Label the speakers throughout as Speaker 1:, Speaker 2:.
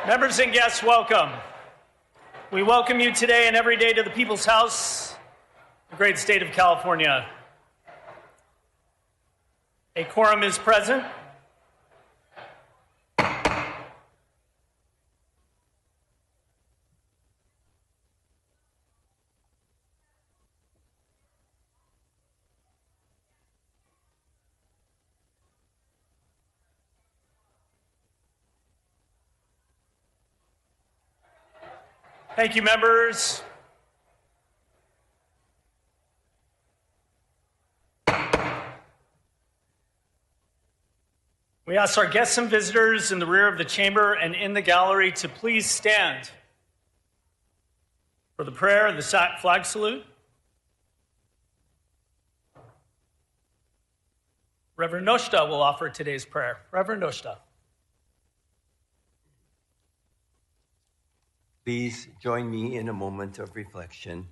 Speaker 1: Members and guests, welcome. We welcome you today and every day to the People's House, the great state of California. A quorum is present. Thank you, members. We ask our guests and visitors in the rear of the chamber and in the gallery to please stand for the prayer and the flag salute. Reverend Noshta will offer today's prayer. Reverend Noshta.
Speaker 2: Please join me in a moment of reflection.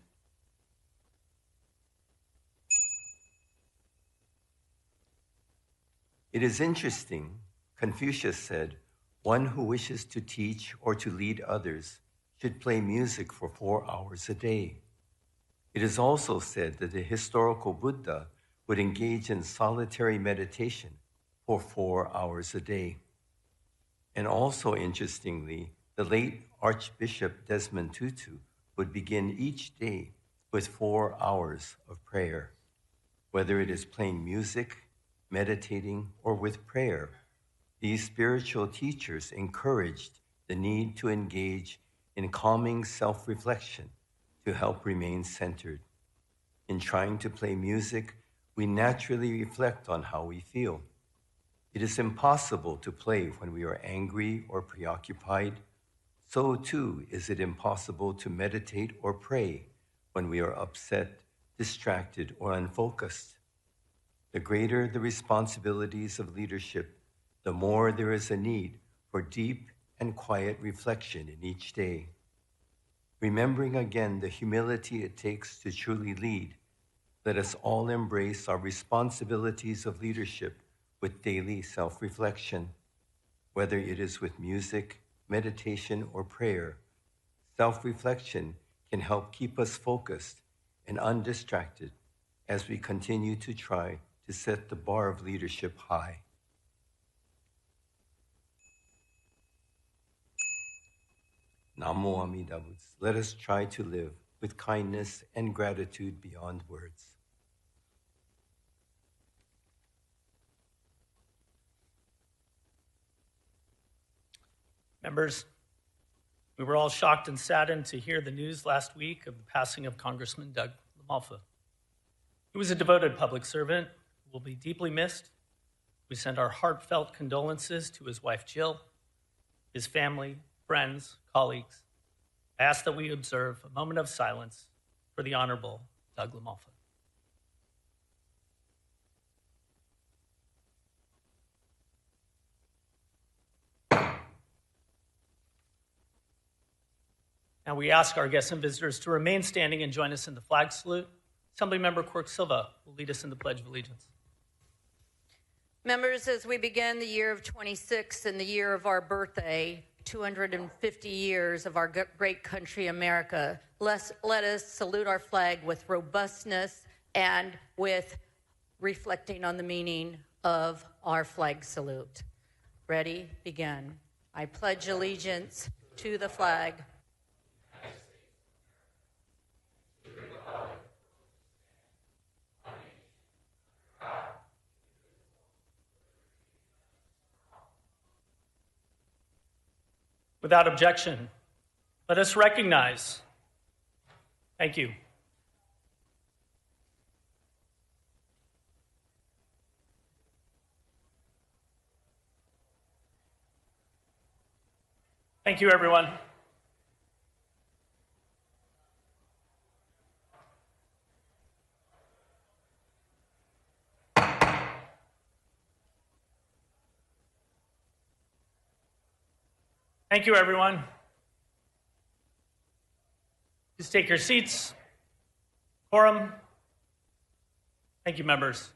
Speaker 2: It is interesting, Confucius said, one who wishes to teach or to lead others should play music for 4 hours a day. It is also said that the historical Buddha would engage in solitary meditation for 4 hours a day. And also interestingly, the late Archbishop Desmond Tutu would begin each day with 4 hours of prayer. Whether it is playing music, meditating, or with prayer, these spiritual teachers encouraged the need to engage in calming self-reflection to help remain centered. In trying to play music, we naturally reflect on how we feel. It is impossible to play when we are angry or preoccupied. So too is it impossible to meditate or pray when we are upset, distracted, or unfocused. The greater the responsibilities of leadership, the more there is a need for deep and quiet reflection in each day. Remembering again the humility it takes to truly lead, let us all embrace our responsibilities of leadership with daily self-reflection. Whether it is with music, meditation, or prayer, self-reflection can help keep us focused and undistracted as we continue to try to set the bar of leadership high. Namo Amida Butsu. Let us try to live with kindness and gratitude beyond words.
Speaker 1: Members, we were all shocked and saddened to hear the news last week of the passing of Congressman Doug LaMalfa. He was a devoted public servant who will be deeply missed. We send our heartfelt condolences to his wife, Jill, his family, friends, colleagues. I ask that we observe a moment of silence for the Honorable Doug LaMalfa. Now we ask our guests and visitors to remain standing and join us in the flag salute. Assemblymember Quirk Silva will lead us in the Pledge of Allegiance.
Speaker 3: Members, as we begin the year of 26 and the year of our birthday, 250 years of our great country, America, let us salute our flag with robustness and with reflecting on the meaning of our flag salute. Ready, begin. I pledge allegiance to the flag
Speaker 1: Without objection, let us recognize. Thank you. Thank you, everyone. Thank you, everyone. Please take your seats. Quorum. Thank you, members.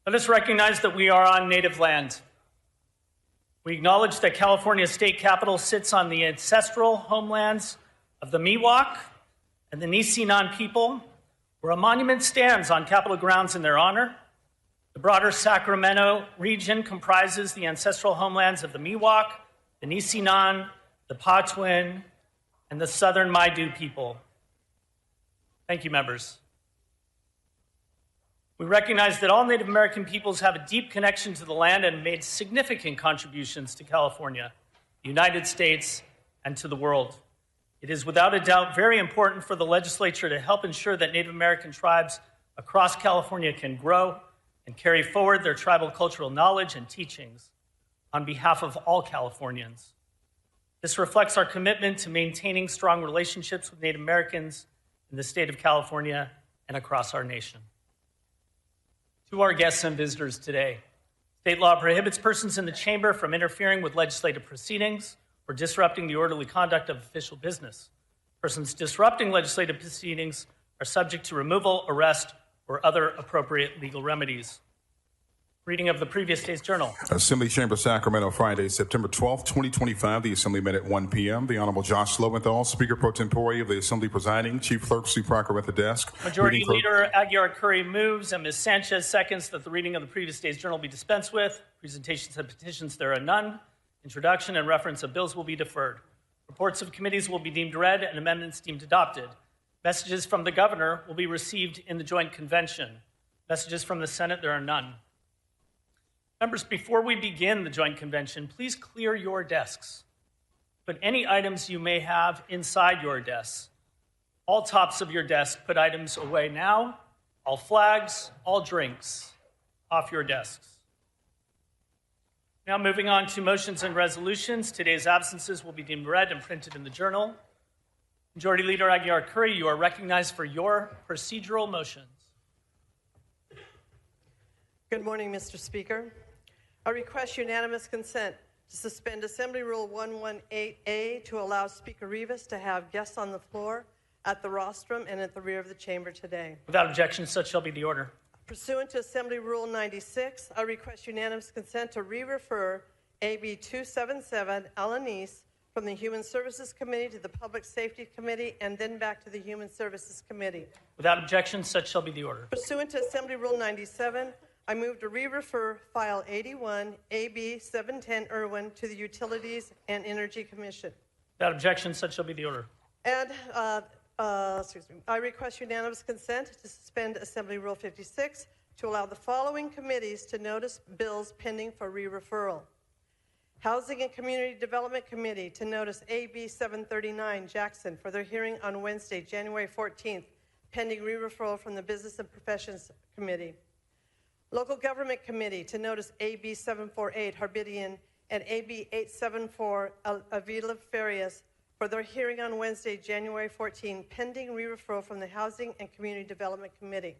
Speaker 1: Let us recognize that we are on native land. We acknowledge that California's state capital sits on the ancestral homelands of the Miwok and the Nisenan people, where a monument stands on Capitol grounds in their honor. The broader Sacramento region comprises the ancestral homelands of the Miwok, the Nisenan, the Patwin, and the Southern Maidu people. Thank you, members. We recognize that all Native American peoples have a deep connection to the land and made significant contributions to California, the United States, and to the world. It is without a doubt very important for the legislature to help ensure that Native American tribes across California can grow and carry forward their tribal cultural knowledge and teachings on behalf of all Californians. This reflects our commitment to maintaining strong relationships with Native Americans in the state of California and across our nation. To our guests and visitors today, state law prohibits persons in the chamber from interfering with legislative proceedings or disrupting the orderly conduct of official business. Persons disrupting legislative proceedings are subject to removal, arrest, or other appropriate legal remedies. Reading of the previous day's journal.
Speaker 4: Assembly Chamber, Sacramento, Friday, September 12th, 2025. The Assembly met at 1 p.m. The Honorable Josh Lowenthal, Speaker Pro Tempore of the Assembly presiding, Chief Clerk Sue Parker at the desk.
Speaker 1: Majority Leader Aguilar Curry moves and Ms. Sanchez seconds that the reading of the previous day's journal be dispensed with. Presentations and petitions, there are none. Introduction and reference of bills will be deferred. Reports of committees will be deemed read and amendments deemed adopted. Messages from the governor will be received in the joint convention. Messages from the Senate, there are none. Members, before we begin the joint convention, please clear your desks. Put any items you may have inside your desks. All tops of your desk, put items away now. All flags, all drinks, off your desks. Now moving on to motions and resolutions. Today's absences will be deemed read and printed in the journal. Majority Leader Aguilar Curry, you are recognized for your procedural motions.
Speaker 5: Good morning, Mr. Speaker. I request unanimous consent to suspend Assembly Rule 118A to allow Speaker Rivas to have guests on the floor at the rostrum and at the rear of the chamber today.
Speaker 1: Without objection, such shall be the order.
Speaker 5: Pursuant to Assembly Rule 96, I request unanimous consent to re-refer AB 277 Alanis from the Human Services Committee to the Public Safety Committee and then back to the Human Services Committee.
Speaker 1: Without objection, such shall be the order.
Speaker 5: Pursuant to Assembly Rule 97, I move to re-refer File 81, AB 710 Irwin to the Utilities and Energy Commission.
Speaker 1: Without objection, such shall be the order.
Speaker 5: And, I request unanimous consent to suspend Assembly Rule 56 to allow the following committees to notice bills pending for re-referral. Housing and Community Development Committee to notice AB 739 Jackson for their hearing on Wednesday, January 14th, pending re-referral from the Business and Professions Committee. Local Government Committee to notice AB 748 Harbidian and AB 874 Avila Farias for their hearing on Wednesday, January 14, pending re-referral from the Housing and Community Development Committee.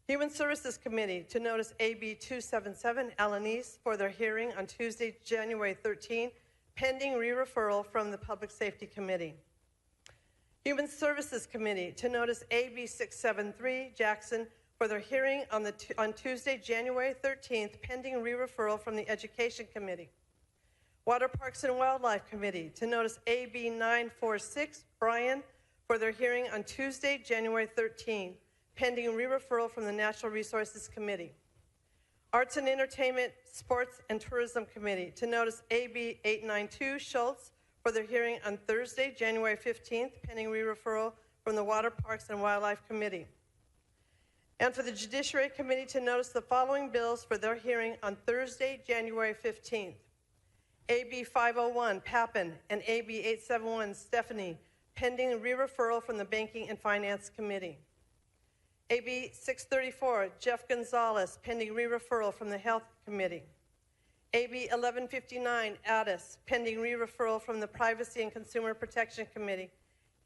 Speaker 5: Human Services Committee to notice AB 277 Alanis for their hearing on Tuesday, January 13, pending re-referral from the Public Safety Committee. Human Services Committee to notice AB 673 Jackson for their hearing on Tuesday, January 13th, pending re-referral from the Education Committee. Water Parks and Wildlife Committee to notice AB 946 Bryan for their hearing on Tuesday, January 13th, pending re-referral from the Natural Resources Committee. Arts and Entertainment, Sports and Tourism Committee to notice AB 892 Schultz for their hearing on Thursday, January 15th, pending re-referral from the Water Parks and Wildlife Committee. And for the Judiciary Committee to notice the following bills for their hearing on Thursday, January 15th. AB 501 Pappen and AB 871 Stephanie, pending re-referral from the Banking and Finance Committee. AB 634 Jeff Gonzalez, pending re-referral from the Health Committee. AB 1159 Addis, pending re-referral from the Privacy and Consumer Protection Committee.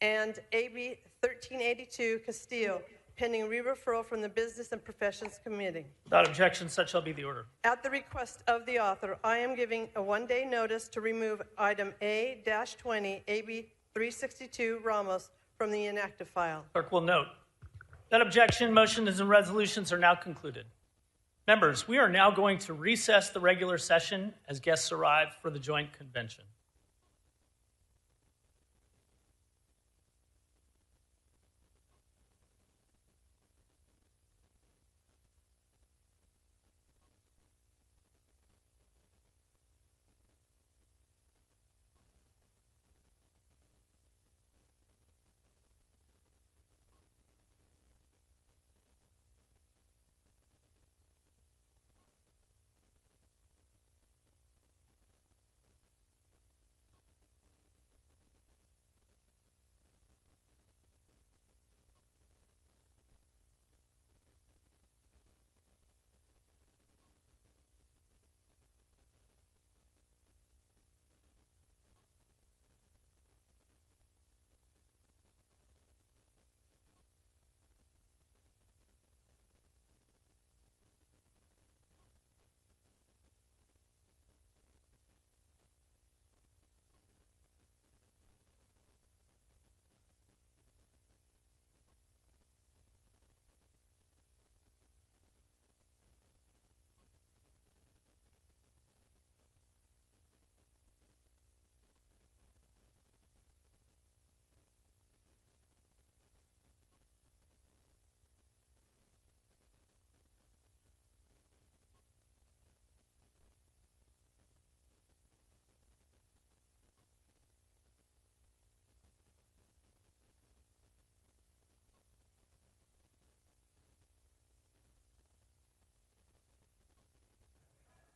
Speaker 5: And AB 1382 Castillo, pending re-referral from the Business and Professions Committee.
Speaker 1: Without objection, such shall be the order.
Speaker 5: At the request of the author, I am giving a one-day notice to remove item A-20, AB 362 Ramos from the inactive file.
Speaker 1: Clerk will note. Without objection, motions and resolutions are now concluded. Members, we are now going to recess the regular session as guests arrive for the joint convention.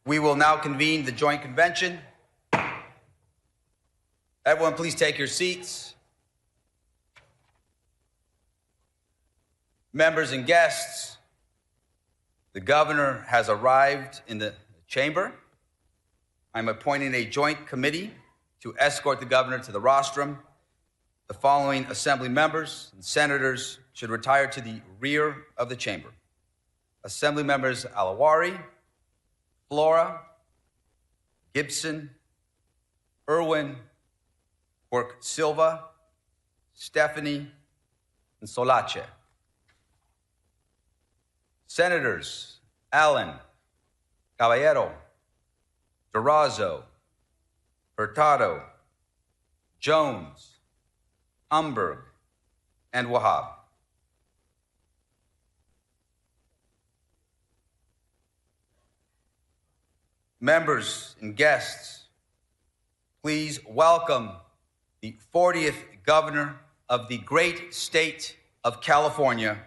Speaker 6: We will now convene the joint convention. Everyone, please take your seats. Members and guests, the governor has arrived in the chamber. I'm appointing a joint committee to escort the governor to the rostrum. The following assembly members and senators should retire to the rear of the chamber. Assembly members Alawari, Flora, Gibson, Irwin, Quirk Silva, Stephanie, and Solace. Senators Allen, Caballero, Durazo, Hurtado, Jones, Umberg, and Wahab. Members and guests, please welcome the 40th governor of the great state of California,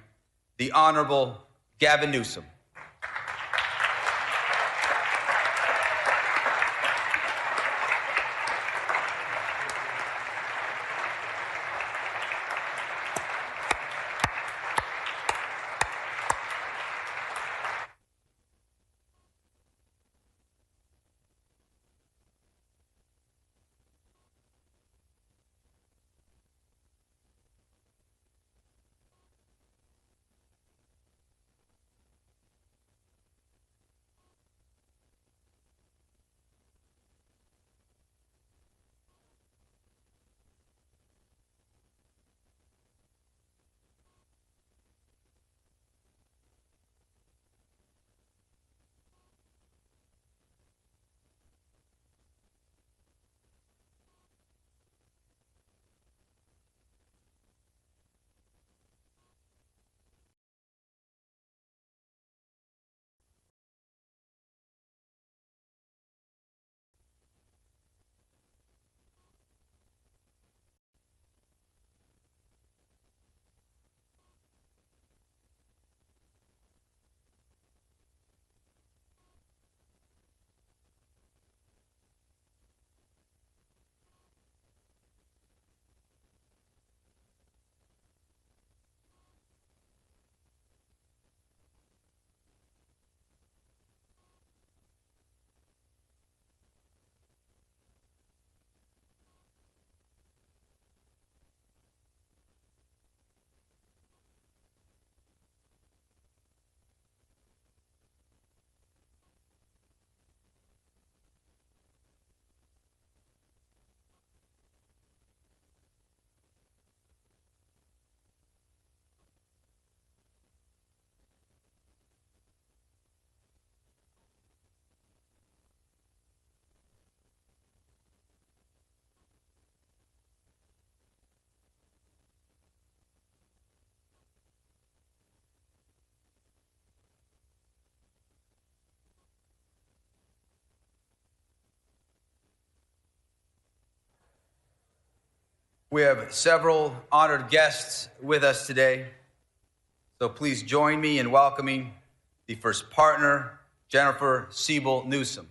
Speaker 6: the Honorable Gavin Newsom. We have several honored guests with us today, so please join me in welcoming the first partner, Jennifer Siebel Newsom.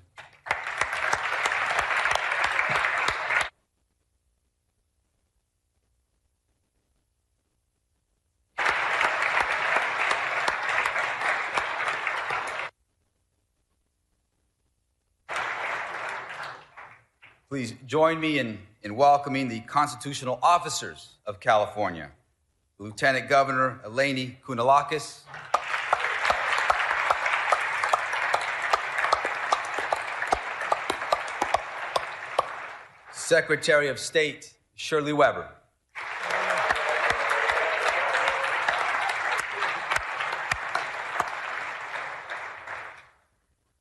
Speaker 6: Please join me in welcoming the constitutional officers of California, Lieutenant Governor Eleni Kounalakis, Secretary of State Shirley Weber,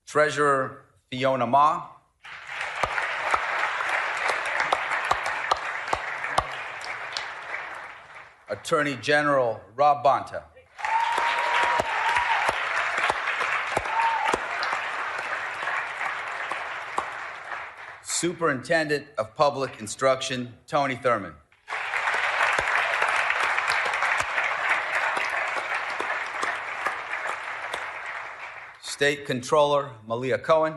Speaker 6: Treasurer Fiona Ma, Attorney General Rob Bonta, Superintendent of Public Instruction Tony Thurman, State Controller Malia Cohen,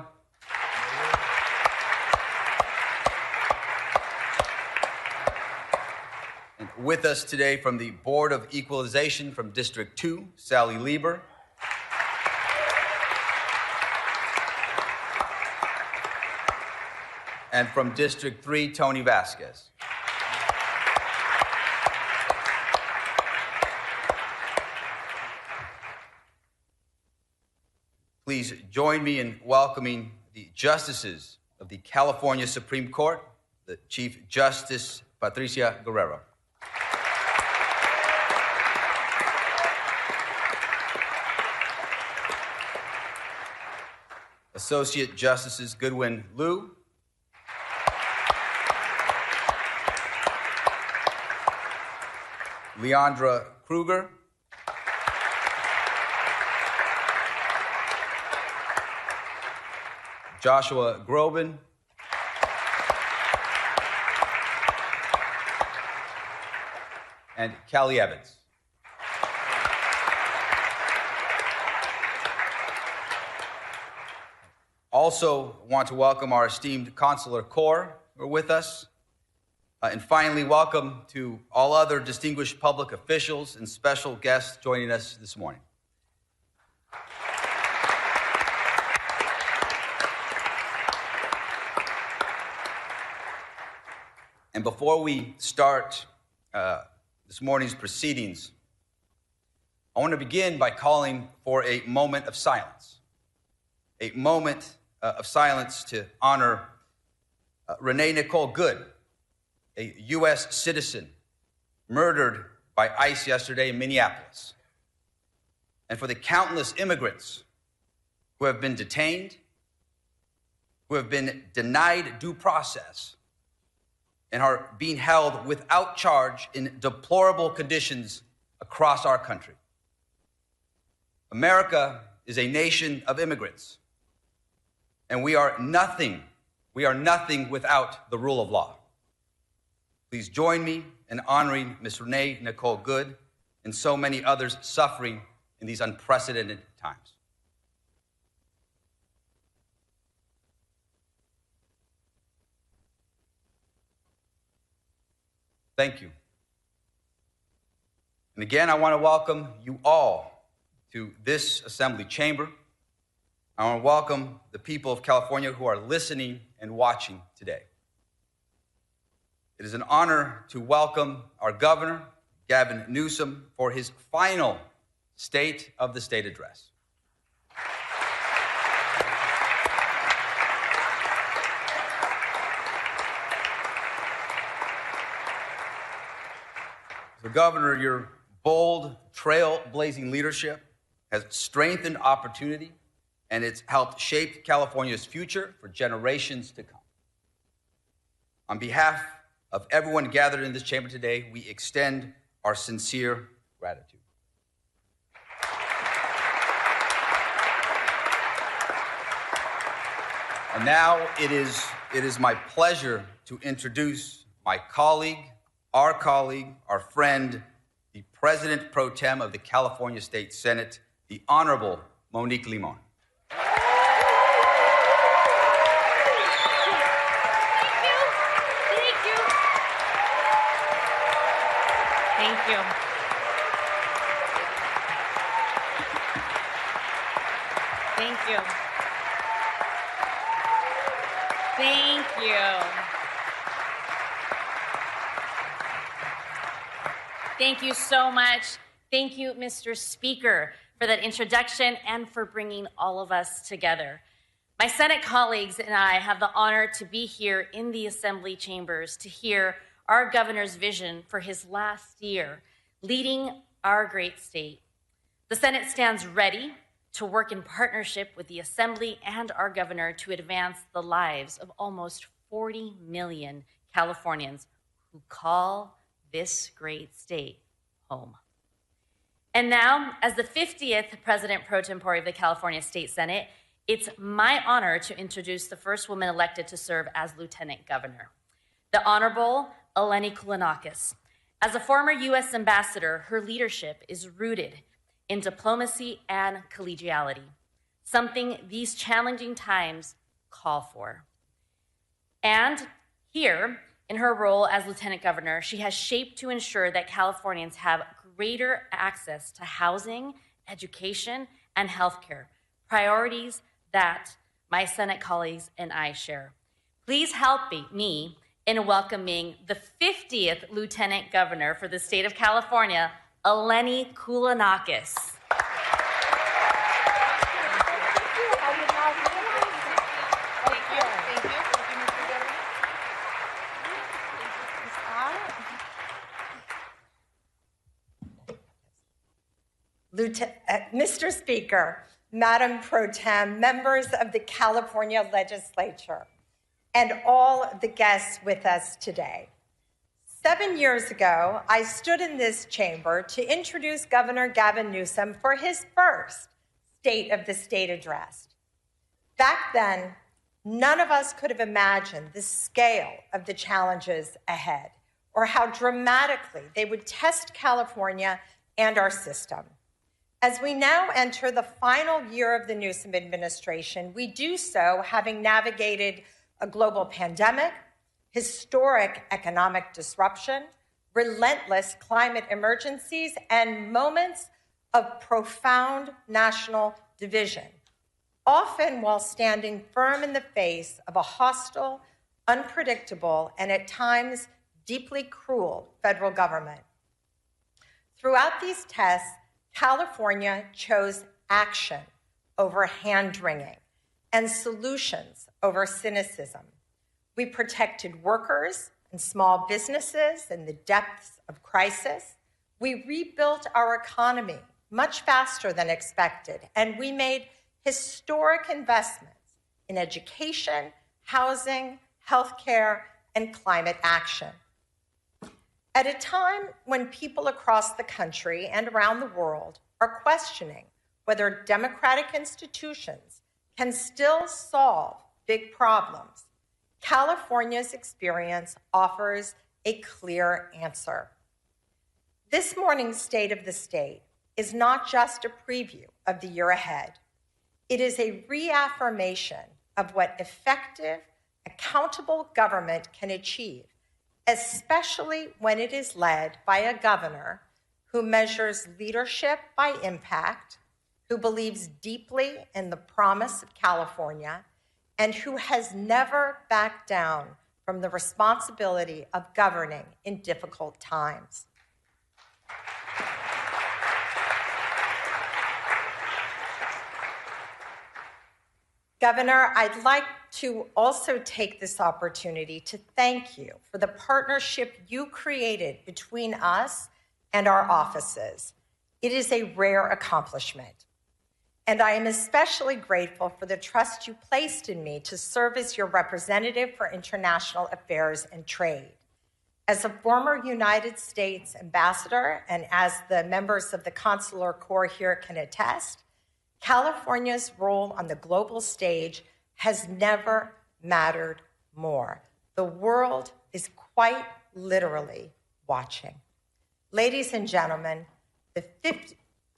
Speaker 6: and with us today from the Board of Equalization from District 2, Sally Lieber, and from District 3, Tony Vasquez. Please join me in welcoming the justices of the California Supreme Court, the Chief Justice Patricia Guerrero, Associate Justices Goodwin Liu, Leandra Kruger, Joshua Groban, and Callie Evans. Also want to welcome our esteemed consular corps who are with us. And finally, welcome to all other distinguished public officials and special guests joining us this morning. And before we start this morning's proceedings, I want to begin by calling for a moment of silence. A moment of silence to honor Renee Nicole Good, a U.S. citizen murdered by ICE yesterday in Minneapolis, and for the countless immigrants who have been detained, who have been denied due process, and are being held without charge in deplorable conditions across our country. America is a nation of immigrants, and we are nothing without the rule of law. Please join me in honoring Ms. Renee Nicole Good and so many others suffering in these unprecedented times. Thank you. And again, I want to welcome you all to this assembly chamber. I want to welcome the people of California who are listening and watching today. It is an honor to welcome our Governor, Gavin Newsom, for his final State of the State address. So, Governor, your bold, trailblazing leadership has strengthened opportunity, and it's helped shape California's future for generations to come. On behalf of everyone gathered in this chamber today, we extend our sincere gratitude. And now it is my pleasure to introduce my colleague, our colleague, our friend, the President Pro Tem of the California State Senate, the Honorable Monique Limon.
Speaker 7: Thank you. Thank you. Thank you. Thank you so much. Thank you, Mr. Speaker, for that introduction and for bringing all of us together. My Senate colleagues and I have the honor to be here in the Assembly chambers to hear our governor's vision for his last year leading our great state. The Senate stands ready to work in partnership with the Assembly and our governor to advance the lives of almost 40 million Californians who call this great state home. And now, as the 50th President Pro Tempore of the California State Senate, it's my honor to introduce the first woman elected to serve as Lieutenant Governor, the Honorable Eleni Koulounakis. As a former U.S. ambassador, her leadership is rooted in diplomacy and collegiality, something these challenging times call for. And here, in her role as Lieutenant Governor, she has shaped to ensure that Californians have greater access to housing, education, and healthcare, priorities that my Senate colleagues and I share. Please help me in welcoming the 50th Lieutenant Governor for the state of California, Eleni Koulounakis.
Speaker 8: Mr. Speaker, Madam Pro Tem, members of the California Legislature, and all of the guests with us today. 7 years ago, I stood in this chamber to introduce Governor Gavin Newsom for his first State of the State address. Back then, none of us could have imagined the scale of the challenges ahead or how dramatically they would test California and our system. As we now enter the final year of the Newsom administration, we do so having navigated a global pandemic, historic economic disruption, relentless climate emergencies, and moments of profound national division, often while standing firm in the face of a hostile, unpredictable, and at times deeply cruel federal government. Throughout these tests, California chose action over hand-wringing and solutions over cynicism. We protected workers and small businesses in the depths of crisis. We rebuilt our economy much faster than expected, and we made historic investments in education, housing, healthcare, and climate action. At a time when people across the country and around the world are questioning whether democratic institutions can still solve big problems, California's experience offers a clear answer. This morning's State of the State is not just a preview of the year ahead. It is a reaffirmation of what effective, accountable government can achieve, especially when it is led by a governor who measures leadership by impact, who believes deeply in the promise of California, and who has never backed down from the responsibility of governing in difficult times. Governor, I'd like to also take this opportunity to thank you for the partnership you created between us and our offices. It is a rare accomplishment. And I am especially grateful for the trust you placed in me to serve as your representative for international affairs and trade. As a former United States ambassador, and as the members of the Consular Corps here can attest, California's role on the global stage has never mattered more. The world is quite literally watching. Ladies and gentlemen, the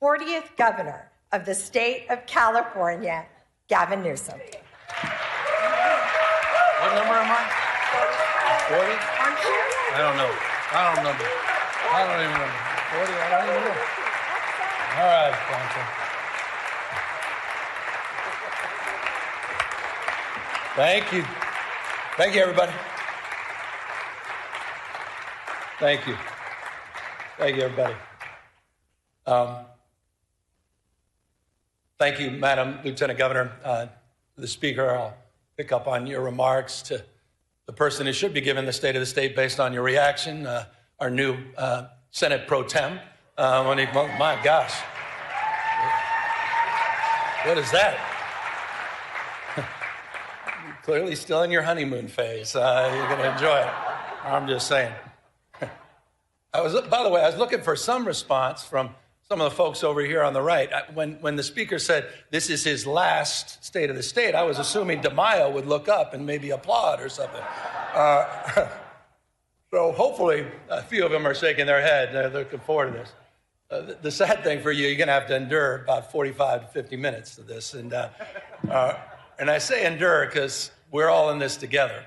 Speaker 8: 40th governor of the state of California, Gavin Newsom.
Speaker 9: What number am I? 40? I don't know. I don't remember. I don't even remember. 40? I don't even know. All right, Council. Thank you. Thank you, everybody. Thank you. Thank you, everybody. Thank you, Madam Lieutenant Governor. The Speaker, I'll pick up on your remarks to the person who should be given the State of the State based on your reaction, our new Senate Pro Tem. My gosh. What is that? Clearly still in your honeymoon phase. You're going to enjoy it. I'm just saying. By the way, I was looking for some response from some of the folks over here on the right. When the Speaker said this is his last State of the State, I was assuming DeMaio would look up and maybe applaud or something. So hopefully a few of them are shaking their head. They're looking forward to this. The sad thing for you, you're going to have to endure about 45 to 50 minutes of this. And I say endure because we're all in this together,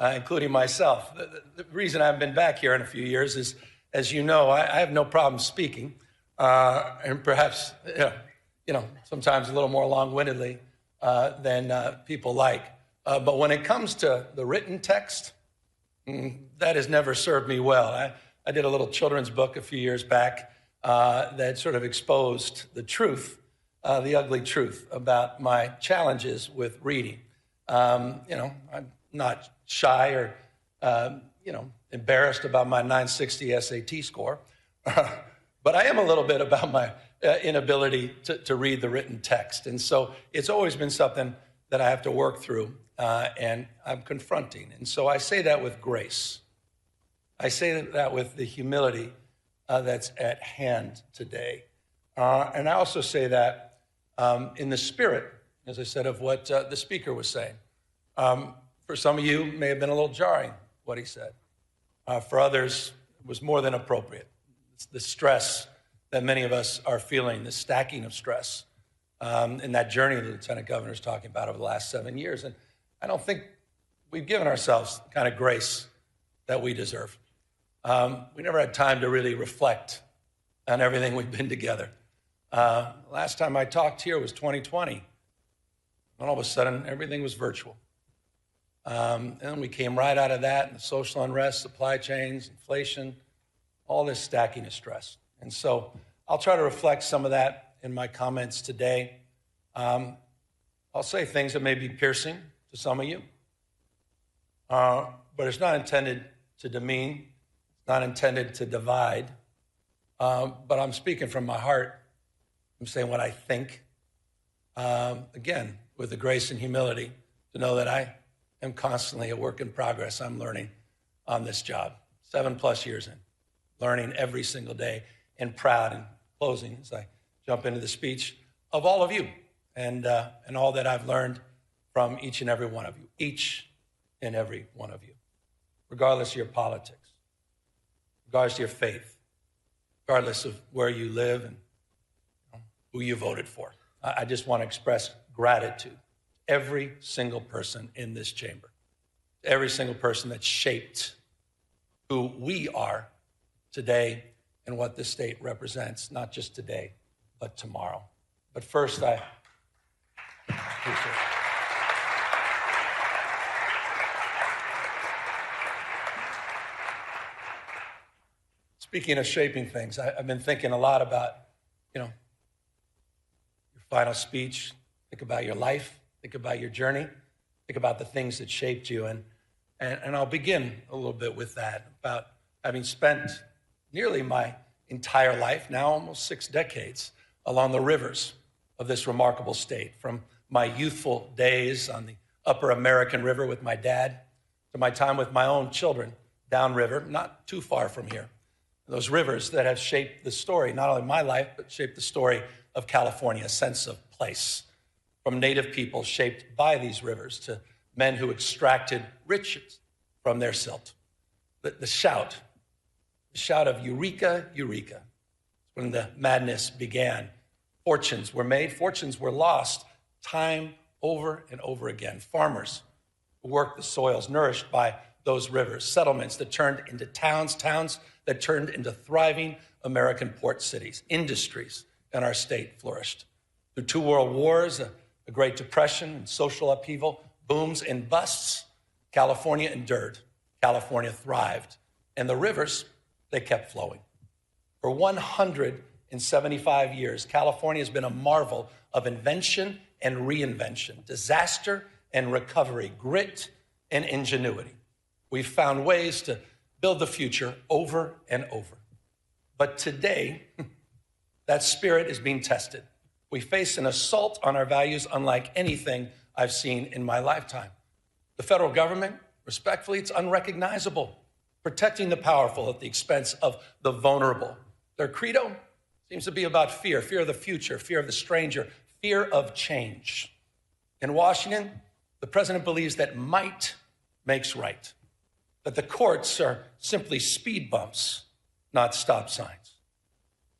Speaker 9: including myself. The reason I haven't been back here in a few years is, as you know, I have no problem speaking, and perhaps, sometimes a little more long-windedly than people like. But when it comes to the written text, that has never served me well. I did a little children's book a few years back that sort of exposed the truth, the ugly truth about my challenges with reading. I'm not shy or, embarrassed about my 960 SAT score, but I am a little bit about my inability to read the written text. And so it's always been something that I have to work through and I'm confronting. And so I say that with grace. I say that with the humility that's at hand today. And I also say that in the spirit, as I said, of what the Speaker was saying. For some of you, it may have been a little jarring, what he said. For others, it was more than appropriate. It's the stress that many of us are feeling, the stacking of stress in that journey the Lieutenant Governor is talking about over the last 7 years. And I don't think we've given ourselves the kind of grace that we deserve. We never had time to really reflect on everything we've been together. Last time I talked here was 2020. And all of a sudden, everything was virtual. And then we came right out of that, and the social unrest, supply chains, inflation, all this stacking of stress. And so I'll try to reflect some of that in my comments today. I'll say things that may be piercing to some of you, but it's not intended to demean, it's not intended to divide, but I'm speaking from my heart. I'm saying what I think, again, with the grace and humility to know that I am constantly a work in progress. I'm learning on this job, 7+ years in, learning every single day, and proud in closing as I jump into the speech of all of you and all that I've learned from each and every one of you, each and every one of you, regardless of your politics, regardless of your faith, regardless of where you live and who you voted for. I just want to express gratitude to every single person in this chamber, every single person that shaped who we are today and what this state represents, not just today, but tomorrow. But first, I appreciate it. Speaking of shaping things, I've been thinking a lot about, your final speech. Think about your life. Think about your journey. Think about the things that shaped you. And I'll begin a little bit with that, about having spent nearly my entire life, now almost 6 decades, along the rivers of this remarkable state, from my youthful days on the upper American River with my dad to my time with my own children downriver, not too far from here. Those rivers that have shaped the story, not only my life, but shaped the story of California, a sense of place, from native people shaped by these rivers to men who extracted riches from their silt. The shout a shout of Eureka, Eureka. When the madness began, fortunes were made, fortunes were lost, time over and over again. Farmers who worked the soils nourished by those rivers, settlements that turned into towns, towns that turned into thriving American port cities, industries in our state flourished. Through 2 world wars, a Great Depression, and social upheaval, booms and busts, California endured. California thrived. And the rivers, they kept flowing. For 175 years, California has been a marvel of invention and reinvention, disaster and recovery, grit and ingenuity. We've found ways to build the future over and over. But today, that spirit is being tested. We face an assault on our values unlike anything I've seen in my lifetime. The federal government, respectfully, it's unrecognizable, protecting the powerful at the expense of the vulnerable. Their credo seems to be about fear, fear of the future, fear of the stranger, fear of change. In Washington, the president believes that might makes right, that the courts are simply speed bumps, not stop signs,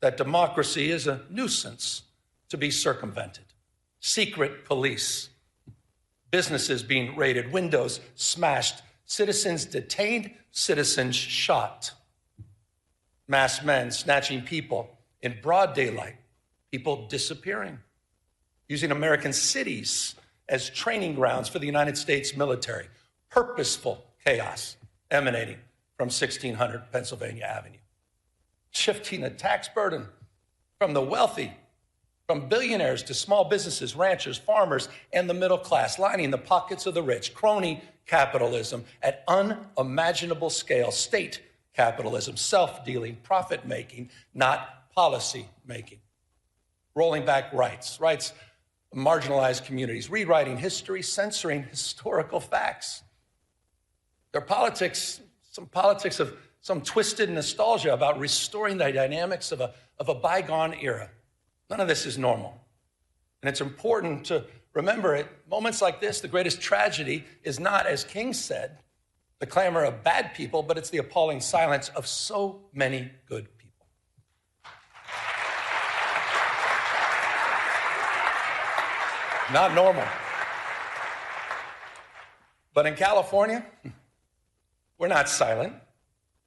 Speaker 9: that democracy is a nuisance to be circumvented, secret police, businesses being raided, windows smashed, citizens detained, citizens shot, masked men snatching people in broad daylight, people disappearing, using American cities as training grounds for the United States military, purposeful chaos emanating from 1600 Pennsylvania Avenue, shifting a tax burden from the wealthy, from billionaires to small businesses, ranchers, farmers, and the middle class, lining the pockets of the rich, crony capitalism at unimaginable scale, state capitalism, self-dealing, profit-making, not policy-making, rolling back rights of marginalized communities, rewriting history, censoring historical facts. Their politics, some politics of some twisted nostalgia about restoring the dynamics of a bygone era. None of this is normal. And it's important to remember at moments like this, the greatest tragedy is not, as King said, the clamor of bad people, but it's the appalling silence of so many good people. Not normal. But in California, we're not silent.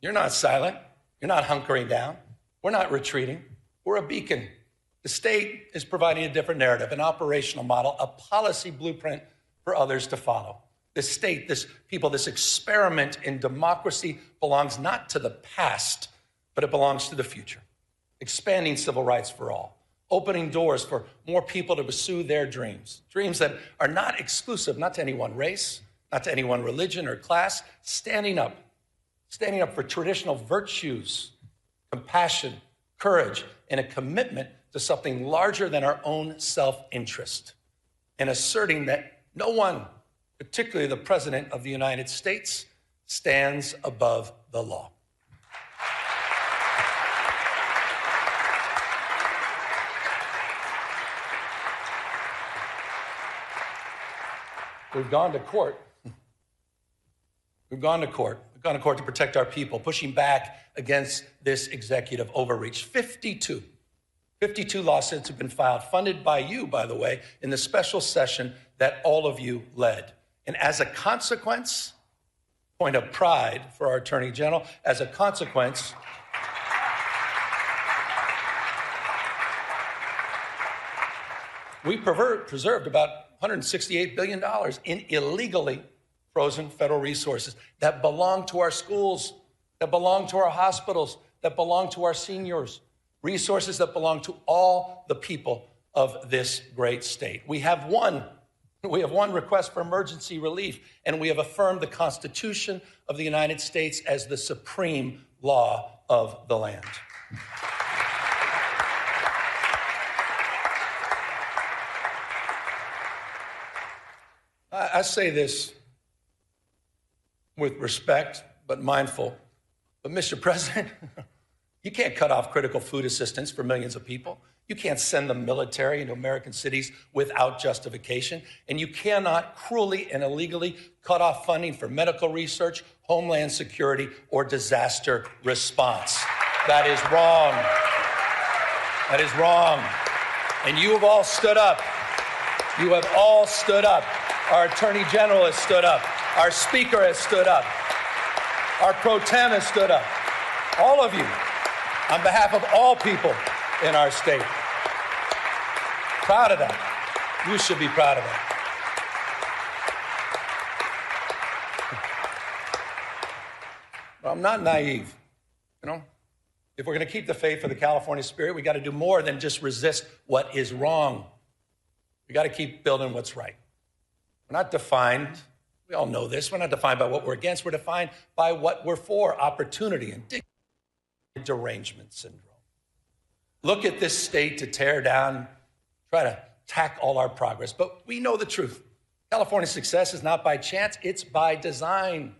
Speaker 9: You're not silent. You're not hunkering down. We're not retreating. We're a beacon. The state is providing a different narrative, an operational model, a policy blueprint for others to follow. This state, this people, this experiment in democracy belongs not to the past, but it belongs to the future. Expanding civil rights for all, opening doors for more people to pursue their dreams, dreams that are not exclusive, not to any one race, not to any one religion or class, standing up for traditional virtues, compassion, courage, and a commitment to something larger than our own self-interest, and asserting that no one, particularly the President of the United States, stands above the law. We've gone to court. We've gone to court. We've gone to court to protect our people, pushing back against this executive overreach. 52 lawsuits have been filed, funded by you, by the way, in the special session that all of you led. And as a consequence, point of pride for our Attorney General, as a consequence, we preserved about $168 billion in illegally frozen federal resources that belong to our schools, that belong to our hospitals, that belong to our seniors, resources that belong to all the people of this great state. We have one request for emergency relief, and we have affirmed the Constitution of the United States as the supreme law of the land. I say this with respect, but mindful. But Mr. President, you can't cut off critical food assistance for millions of people. You can't send the military into American cities without justification. And you cannot cruelly and illegally cut off funding for medical research, homeland security, or disaster response. That is wrong. That is wrong. And you have all stood up. You have all stood up. Our Attorney General has stood up. Our Speaker has stood up. Our Pro Tem has stood up. All of you, on behalf of all people in our state. Proud of that. You should be proud of that. Well, I'm not naive. You know, if we're going to keep the faith for the California spirit, we got to do more than just resist what is wrong. We got to keep building what's right. We're not defined, we all know this, we're not defined by what we're against, we're defined by what we're for, opportunity and dignity, derangement syndrome. Look at this state to tear down, try to attack all our progress, but we know the truth. California's success is not by chance, it's by design.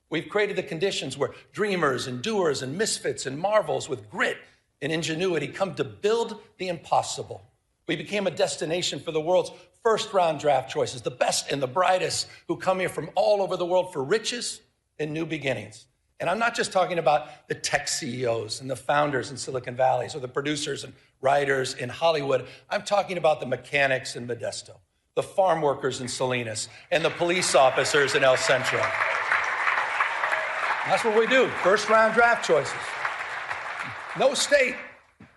Speaker 9: We've created the conditions where dreamers and doers and misfits and marvels with grit and ingenuity come to build the impossible. We became a destination for the world's first-round draft choices, the best and the brightest who come here from all over the world for riches and new beginnings. And I'm not just talking about the tech CEOs and the founders in Silicon Valley or the producers and writers in Hollywood. I'm talking about the mechanics in Modesto, the farm workers in Salinas, and the police officers in El Centro. That's what we do, first-round draft choices. No state,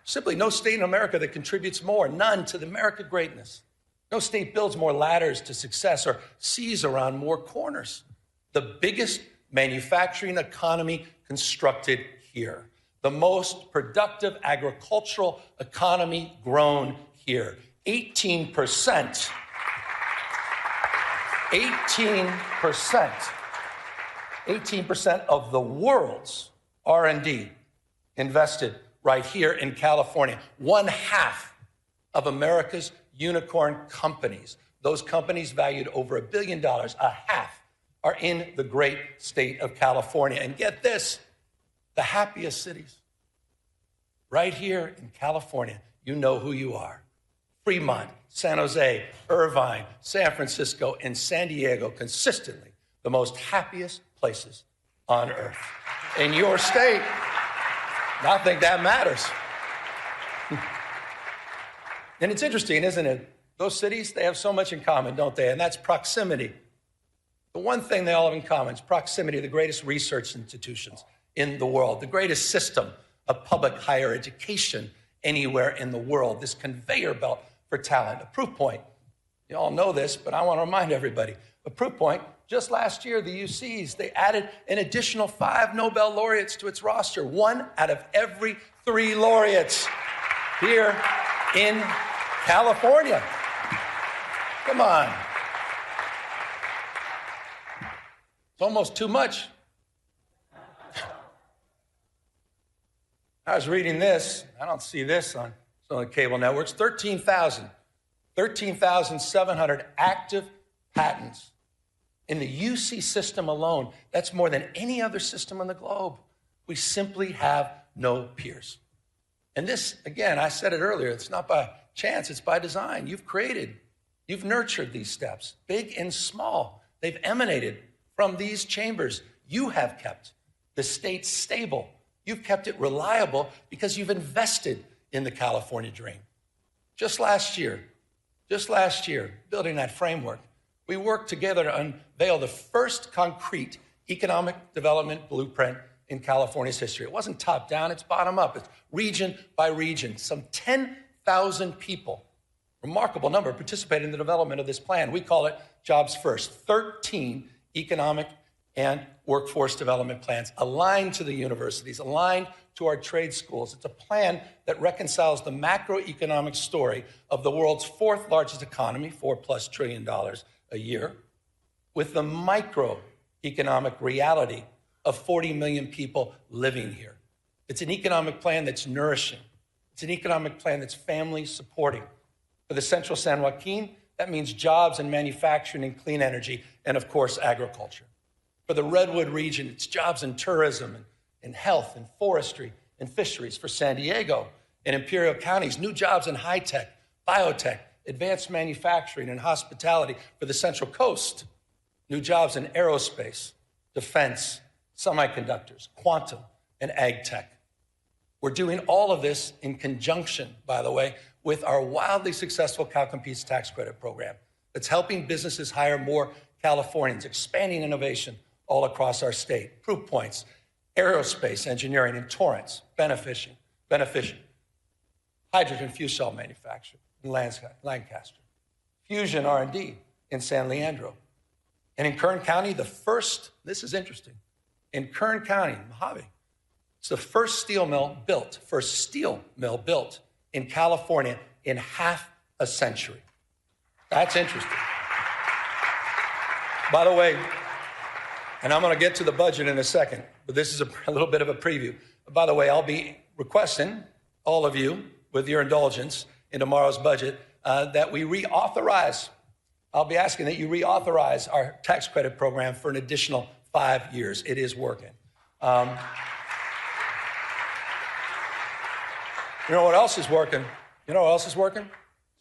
Speaker 9: simply no state in America that contributes more, none, to the American greatness. No state builds more ladders to success or sees around more corners. The biggest manufacturing economy constructed here. The most productive agricultural economy grown here. 18%. 18%. 18% of the world's R&D invested right here in California. 1/2 of America's unicorn companies, those companies valued over $1 billion, 1/2 are in the great state of California. And get this, the happiest cities, right here in California, you know who you are. Fremont, San Jose, Irvine, San Francisco, and San Diego, consistently the most happiest places on earth. In your state, I think that matters. And it's interesting, isn't it? Those cities, they have so much in common, don't they? And that's proximity. The one thing they all have in common is proximity to the greatest research institutions in the world, the greatest system of public higher education anywhere in the world, this conveyor belt for talent. A proof point, you all know this, but I want to remind everybody, a proof point, just last year, the UCs, they added an additional 5 Nobel laureates to its roster, 1 out of every 3 laureates here in California. Come on. It's almost too much. I was reading this. I don't see this on some of the cable networks. 13,700 active patents in the UC system alone. That's more than any other system on the globe. We simply have no peers. And this, again, I said it earlier, it's not by chance, it's by design. You've created, you've nurtured these steps, big and small. They've emanated from these chambers. You have kept the state stable. You've kept it reliable because you've invested in the California dream. Just last year, building that framework, we worked together to unveil the first concrete economic development blueprint in California's history. It wasn't top down, it's bottom up. It's region by region. Some 10,000 people, remarkable number, participated in the development of this plan. We call it Jobs First. 13 economic and workforce development plans aligned to the universities, aligned to our trade schools. It's a plan that reconciles the macroeconomic story of the world's 4th largest economy, $4+ trillion a year, with the microeconomic reality of 40 million people living here. It's an economic plan that's nourishing. It's an economic plan that's family supporting. For the Central San Joaquin, that means jobs in manufacturing and clean energy, and of course, agriculture. For the Redwood region, it's jobs in tourism and health and forestry and fisheries. For San Diego, In Imperial counties, new jobs in high tech, biotech, advanced manufacturing, and hospitality for the Central Coast. New jobs in aerospace, defense, semiconductors, quantum, and ag tech. We're doing all of this in conjunction, by the way, with our wildly successful CalCompetes tax credit program that's helping businesses hire more Californians, expanding innovation all across our state. Proof points, aerospace engineering in Torrance, beneficial, hydrogen fuel cell manufacturing in Lancaster, fusion R&D in San Leandro. And in Kern County, this is interesting, in Kern County, Mojave, it's the first steel mill built in California in half a century. That's interesting. By the way, and I'm going to get to the budget in a second, but this is a little bit of a preview. By the way, I'll be requesting all of you, with your indulgence, in tomorrow's budget, that we reauthorize. I'll be asking that you reauthorize our tax credit program for an additional 5 years. It is working. You know what else is working?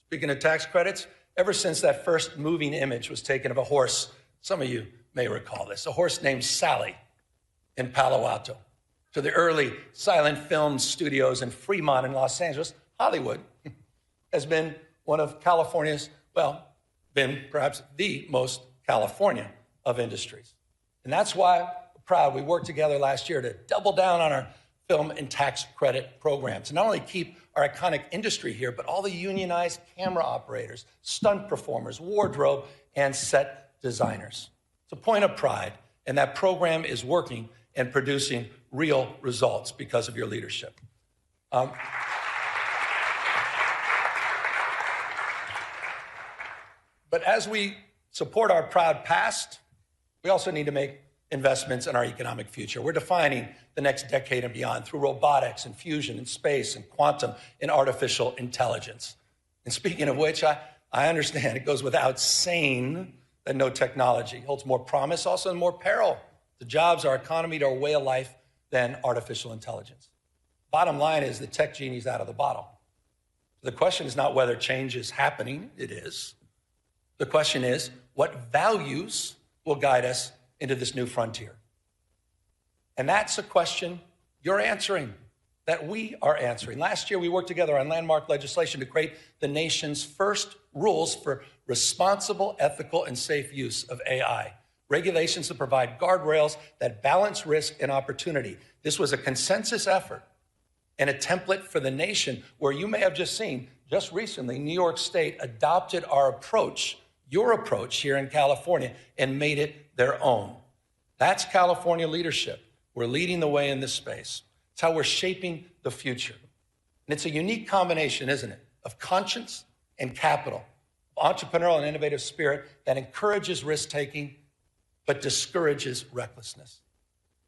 Speaker 9: Speaking of tax credits, ever since that first moving image was taken of a horse, some of you may recall this, a horse named Sally in Palo Alto, to the early silent film studios in Fremont in Los Angeles, Hollywood has been one of California's, been perhaps the most California of industries. And that's why we're proud we worked together last year to double down on our film and tax credit programs. And not only keep our iconic industry here, but all the unionized camera operators, stunt performers, wardrobe, and set designers. It's a point of pride, and that program is working and producing real results because of your leadership. But as we support our proud past, we also need to make investments in our economic future. We're defining the next decade and beyond through robotics and fusion and space and quantum and artificial intelligence. And speaking of which, I understand it goes without saying that no technology holds more promise, also and more peril to jobs, our economy, to our way of life than artificial intelligence. Bottom line is the tech genie's out of the bottle. The question is not whether change is happening, it is. The question is, what values will guide us into this new frontier? And that's a question you're answering, that we are answering. Last year, we worked together on landmark legislation to create the nation's first rules for responsible, ethical, and safe use of AI. Regulations that provide guardrails that balance risk and opportunity. This was a consensus effort and a template for the nation where you may have just seen, just recently, New York State adopted our approach, your approach here in California, and made it their own. That's California leadership. We're leading the way in this space. It's how we're shaping the future. And it's a unique combination, isn't it, of conscience and capital, entrepreneurial and innovative spirit that encourages risk-taking but discourages recklessness.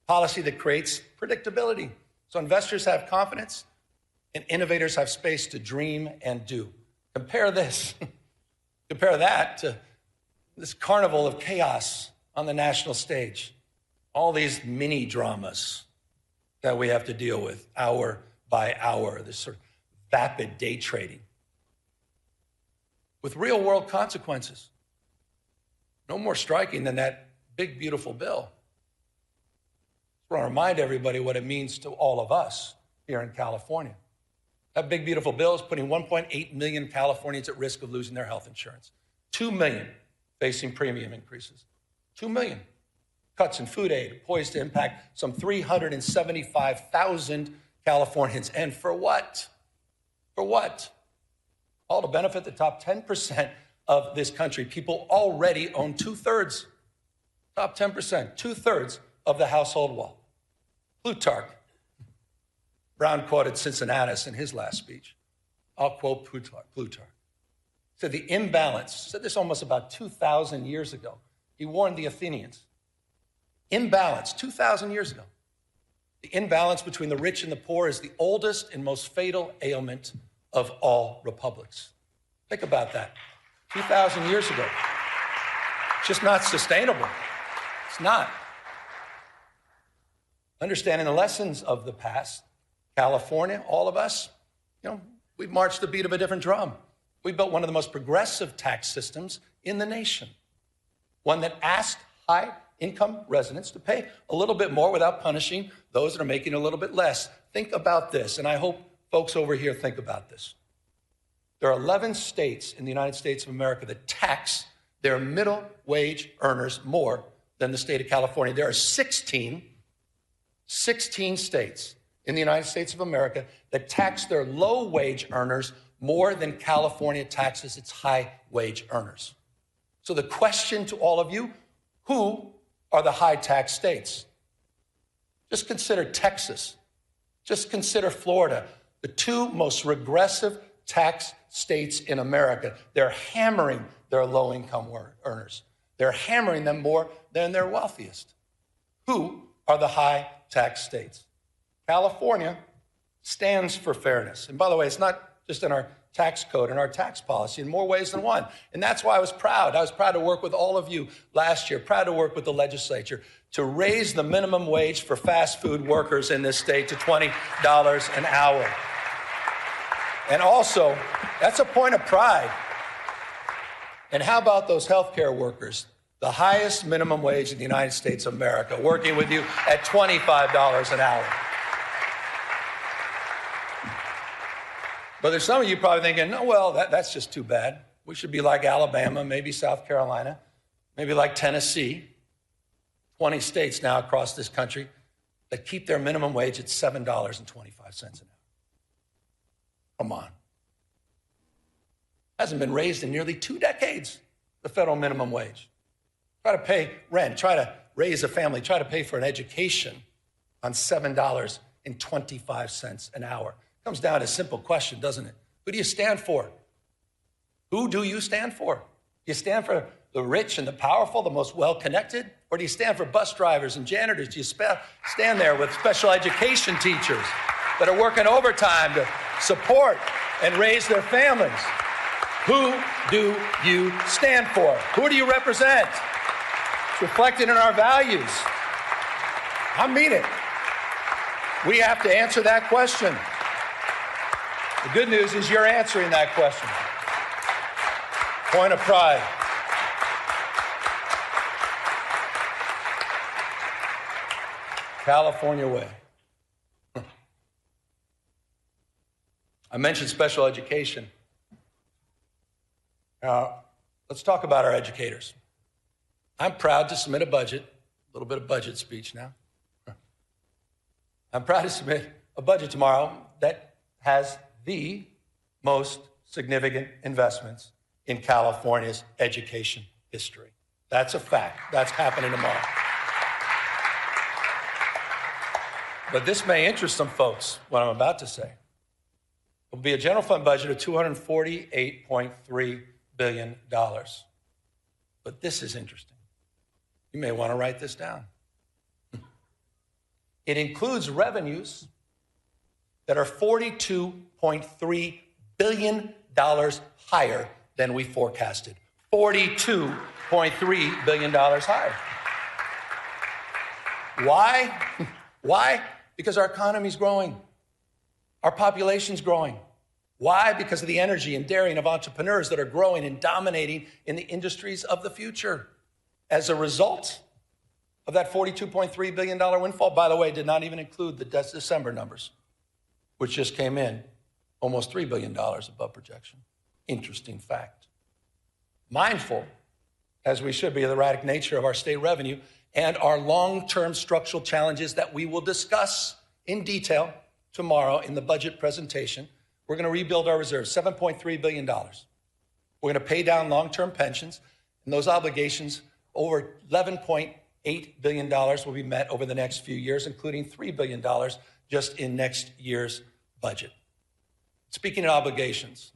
Speaker 9: Policy that creates predictability so investors have confidence and innovators have space to dream and do. Compare that to this carnival of chaos on the national stage. All these mini dramas that we have to deal with hour by hour, this sort of vapid day trading with real world consequences. No more striking than that big, beautiful bill. I want to remind everybody what it means to all of us here in California. That big, beautiful bill is putting 1.8 million Californians at risk of losing their health insurance. 2 million facing premium increases. 2 million. Cuts in food aid poised to impact some 375,000 Californians. And for what? For what? All to benefit the top 10% of this country. People already own 2/3. Top 10%, 2/3 of the household wealth. Plutarch. Brown quoted Cincinnatus in his last speech. I'll quote Plutarch. Said the imbalance, said this almost about 2,000 years ago. He warned the Athenians. Imbalance, 2,000 years ago. The imbalance between the rich and the poor is the oldest and most fatal ailment of all republics. Think about that. 2,000 years ago. It's just not sustainable. It's not. Understanding the lessons of the past, California, all of us, we've marched the beat of a different drum. We built one of the most progressive tax systems in the nation, one that asked high-income residents to pay a little bit more without punishing those that are making a little bit less. Think about this, and I hope folks over here think about this. There are 11 states in the United States of America that tax their middle wage earners more than the state of California. There are 16 states in the United States of America that tax their low wage earners more than California taxes its high wage earners. So the question to all of you, who are the high tax states? Just consider Texas. Just consider Florida, the two most regressive tax states in America. They're hammering their low-income earners. They're hammering them more than their wealthiest. Who are the high tax states? California stands for fairness. And by the way, it's not just in our tax code and our tax policy in more ways than one. And that's why I was proud. I was proud to work with all of you last year, proud to work with the legislature to raise the minimum wage for fast food workers in this state to $20 an hour. And also, that's a point of pride. And how about those healthcare workers, the highest minimum wage in the United States of America, working with you at $25 an hour? But there's some of you probably thinking, no, well, that's just too bad. We should be like Alabama, maybe South Carolina, maybe like Tennessee. 20 states now across this country that keep their minimum wage at $7.25 an hour. Come on. Hasn't been raised in nearly 2 decades, the federal minimum wage. Try to pay rent, try to raise a family, try to pay for an education on $7.25 an hour. Comes down to a simple question, doesn't it? Who do you stand for? Who do you stand for? Do you stand for the rich and the powerful, the most well-connected? Or do you stand for bus drivers and janitors? Do you stand there with special education teachers that are working overtime to support and raise their families? Who do you stand for? Who do you represent? It's reflected in our values. I mean it. We have to answer that question. The good news is you're answering that question. Point of pride. California way. I mentioned special education. Let's talk about our educators. I'm proud to submit a budget, a little bit of budget speech now. I'm proud to submit a budget tomorrow that has the most significant investments in California's education history. That's a fact. That's happening tomorrow. But this may interest some folks, what I'm about to say. It will be a general fund budget of $248.3 billion. But this is interesting. You may want to write this down. It includes revenues that are $42.3 billion higher than we forecasted. $42.3 billion higher. Why? Why? Because our economy's growing. Our population's growing. Why? Because of the energy and daring of entrepreneurs that are growing and dominating in the industries of the future. As a result of that $42.3 billion windfall, by the way, did not even include the December numbers, which just came in almost $3 billion above projection. Interesting fact. Mindful, as we should be, of the erratic nature of our state revenue and our long-term structural challenges that we will discuss in detail tomorrow in the budget presentation, we're going to rebuild our reserves, $7.3 billion. We're going to pay down long-term pensions, and those obligations, over $11.8 billion will be met over the next few years, including $3 billion just in next year's budget. Speaking of obligations,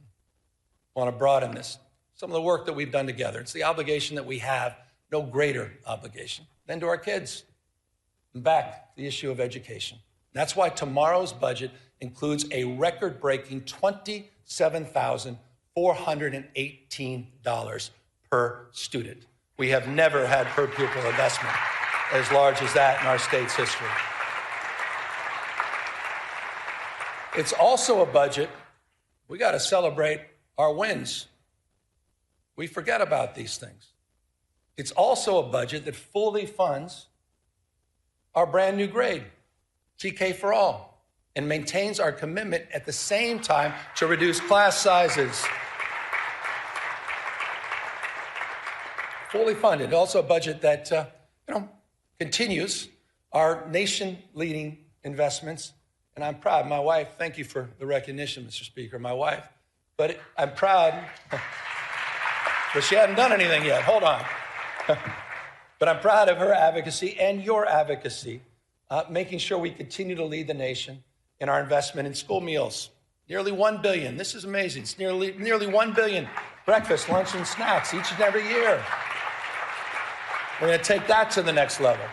Speaker 9: I want to broaden this. Some of the work that we've done together. It's the obligation that we have, no greater obligation than to our kids. And back to the issue of education. That's why tomorrow's budget includes a record-breaking $27,418 per student. We have never had per pupil investment as large as that in our state's history. It's also a budget We got to celebrate our wins. We forget about these things. It's also a budget that fully funds our brand new grade, TK for all, and maintains our commitment at the same time to reduce class sizes. Fully funded. Also a budget that continues our nation-leading investments. And I'm proud. My wife, thank you for the recognition, Mr. Speaker, my wife. But I'm proud, but she hadn't done anything yet. Hold on. But I'm proud of her advocacy and your advocacy, making sure we continue to lead the nation in our investment in school meals. Nearly $1 billion. This is amazing. It's nearly $1 billion breakfast, lunch, and snacks each and every year. We're going to take that to the next level.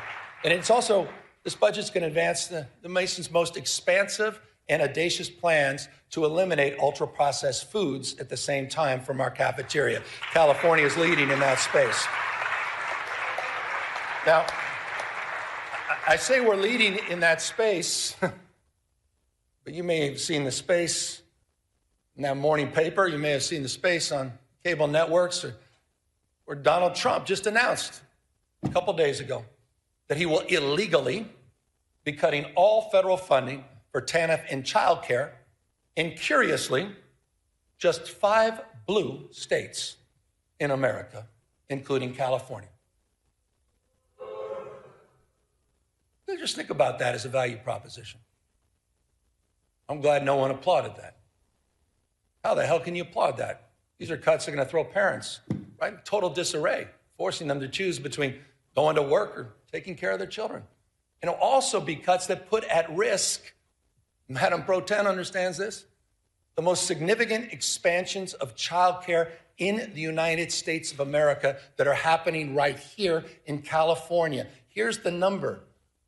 Speaker 9: And it's also, this budget's going to advance the nation's most expansive and audacious plans to eliminate ultra-processed foods at the same time from our cafeteria. California is leading in that space. Now, I say we're leading in that space, but you may have seen the space in that morning paper. You may have seen the space on cable networks, or Donald Trump just announced a couple days ago that he will illegally be cutting all federal funding for TANF and childcare in, curiously, just 5 blue states in America, including California. Just think about that as a value proposition. I'm glad no one applauded that. How the hell can you applaud that? These are cuts that are going to throw parents right in total disarray, forcing them to choose between going to work or taking care of their children. And it'll also be cuts that put at risk, Madam Pro Tem understands this, the most significant expansions of childcare in the United States of America that are happening right here in California. Here's the number.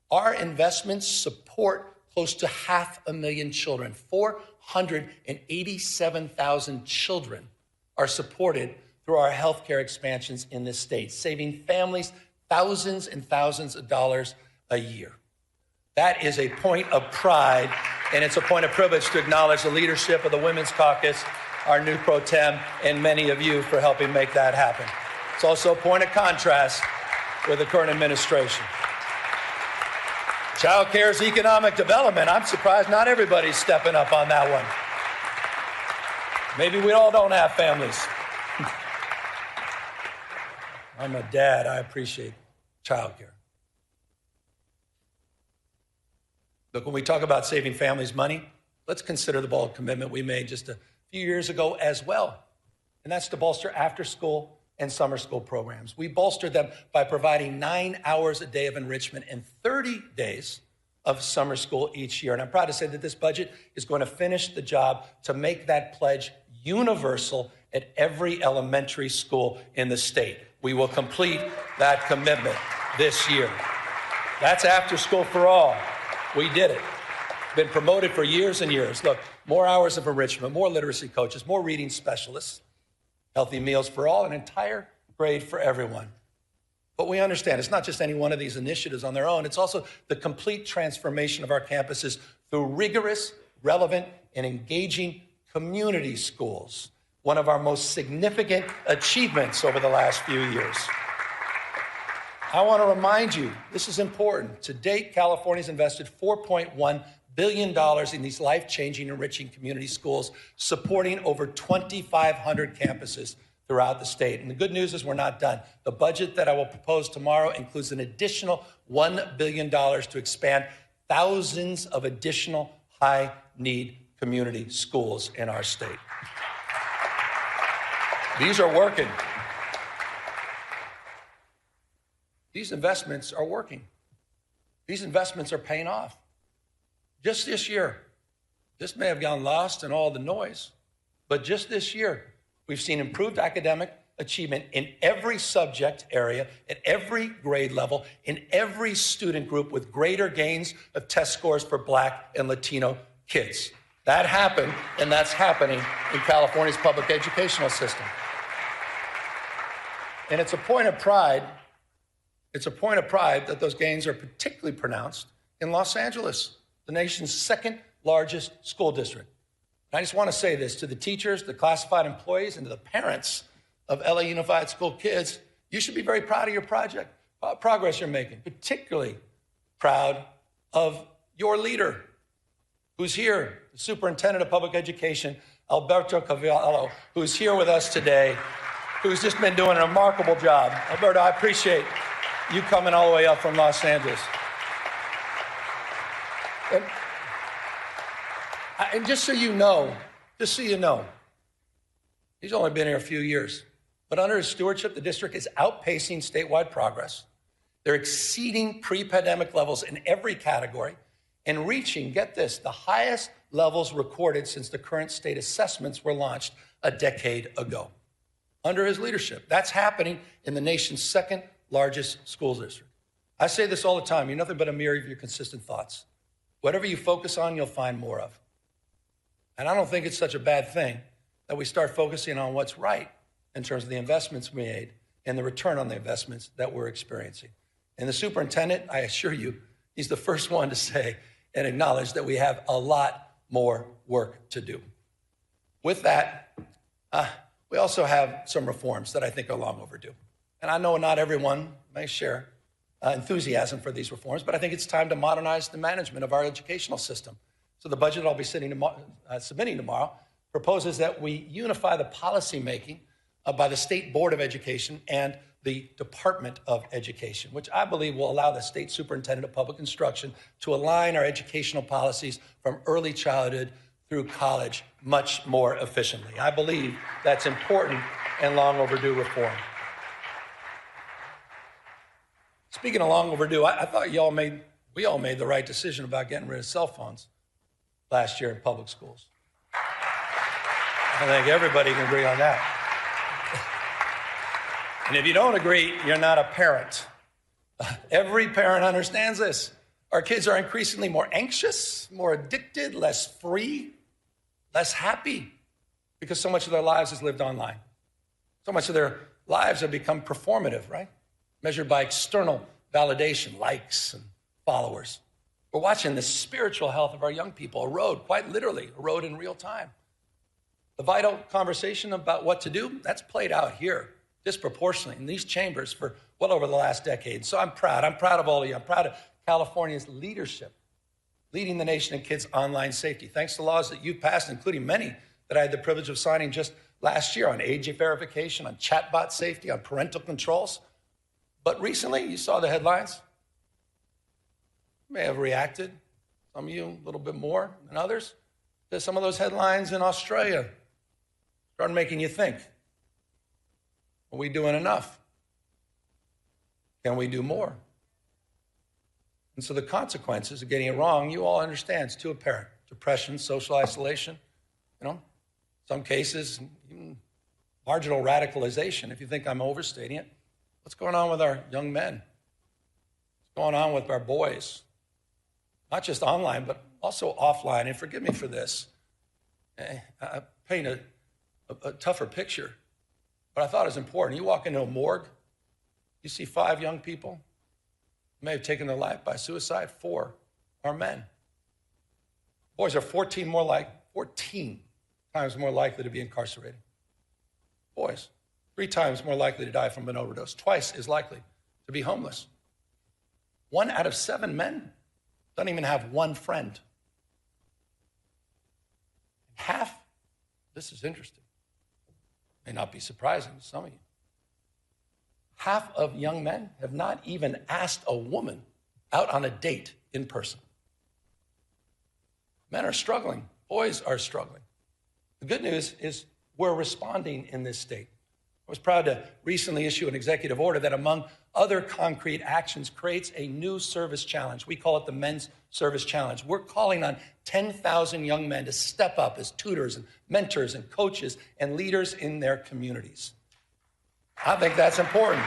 Speaker 9: Our investments support close to 500,000 children. 487,000 children are supported through our healthcare expansions in this state, saving families thousands and thousands of dollars a year. That is a point of pride, and it's a point of privilege to acknowledge the leadership of the Women's Caucus, our new pro tem, and many of you for helping make that happen. It's also a point of contrast with the current administration. Child care is economic development. I'm surprised not everybody's stepping up on that one. Maybe we all don't have families. I'm a dad. I appreciate child care. Look, when we talk about saving families money, let's consider the bold commitment we made just a few years ago as well. And that's to bolster after-school and summer school programs. We bolstered them by providing 9 hours a day of enrichment and 30 days of summer school each year. And I'm proud to say that this budget is going to finish the job to make that pledge universal at every elementary school in the state. We will complete that commitment this year. That's after school for all. We did it. Been promoted for years and years. Look, more hours of enrichment, more literacy coaches, more reading specialists, healthy meals for all, an entire grade for everyone. But we understand it's not just any one of these initiatives on their own. It's also the complete transformation of our campuses through rigorous, relevant, and engaging community schools, one of our most significant achievements over the last few years. I want to remind you, this is important. To date, California's invested $4.1 billion in these life-changing, enriching community schools, supporting over 2,500 campuses throughout the state. And the good news is we're not done. The budget that I will propose tomorrow includes an additional $1 billion to expand thousands of additional high-need community schools in our state. These are working. These investments are working. These investments are paying off. Just this year, this may have gone lost in all the noise, but just this year, we've seen improved academic achievement in every subject area, at every grade level, in every student group, with greater gains of test scores for Black and Latino kids. That happened, and that's happening in California's public educational system. And it's a point of pride. It's a point of pride that those gains are particularly pronounced in Los Angeles, the nation's second largest school district. And I just want to say this to the teachers, the classified employees, and to the parents of LA Unified School kids. You should be very proud of your progress you're making, particularly proud of your leader who's here, the Superintendent of Public Education, Alberto Cavallo, who's here with us today, who's just been doing a remarkable job. Alberto, I appreciate you coming all the way up from Los Angeles. And just so you know, he's only been here a few years, but under his stewardship, the district is outpacing statewide progress. They're exceeding pre-pandemic levels in every category and reaching, get this, the highest levels recorded since the current state assessments were launched a decade ago. Under his leadership, that's happening in the nation's second largest school district. I say this all the time, you're nothing but a mirror of your consistent thoughts. Whatever you focus on, you'll find more of. And I don't think it's such a bad thing that we start focusing on what's right in terms of the investments we made and the return on the investments that we're experiencing. And the superintendent, I assure you, he's the first one to say and acknowledge that we have a lot more work to do. With that, we also have some reforms that I think are long overdue. And I know not everyone may share enthusiasm for these reforms, but I think it's time to modernize the management of our educational system. So the budget I'll be submitting tomorrow proposes that we unify the policymaking by the State Board of Education and the Department of Education, which I believe will allow the State Superintendent of Public Instruction to align our educational policies from early childhood through college much more efficiently. I believe that's important and long overdue reform. Speaking of long overdue, I thought we all made the right decision about getting rid of cell phones last year in public schools. I think everybody can agree on that. And if you don't agree, you're not a parent. Every parent understands this. Our kids are increasingly more anxious, more addicted, less free, less happy, because so much of their lives is lived online. So much of their lives have become performative, right? Measured by external validation, likes and followers. We're watching the spiritual health of our young people erode, quite literally, erode in real time. The vital conversation about what to do, that's played out here disproportionately in these chambers for well over the last decade. So I'm proud. I'm proud of all of you. I'm proud of California's leadership, leading the nation in kids' online safety. Thanks to laws that you've passed, including many that I had the privilege of signing just last year on age verification, on chatbot safety, on parental controls. But recently, you saw the headlines. You may have reacted, some of you a little bit more than others, to some of those headlines in Australia. Started making you think. Are we doing enough? Can we do more? And so the consequences of getting it wrong, you all understand, it's too apparent. Depression, social isolation, some cases, even marginal radicalization, if you think I'm overstating it. What's going on with our young men? What's going on with our boys? Not just online, but also offline. And forgive me for this. I paint a tougher picture, but I thought it was important. You walk into a morgue, you see 5 young people who may have taken their life by suicide. 4 are men. Boys are 14 times more likely to be incarcerated. Boys, 3 times more likely to die from an overdose, twice as likely to be homeless. 1 out of 7 men doesn't even have one friend. Half, this is interesting, may not be surprising to some of you, half of young men have not even asked a woman out on a date in person. Men are struggling. Boys are struggling. The good news is we're responding in this state. I was proud to recently issue an executive order that, among other concrete actions, creates a new service challenge. We call it the Men's Service Challenge. We're calling on 10,000 young men to step up as tutors and mentors and coaches and leaders in their communities. I think that's important.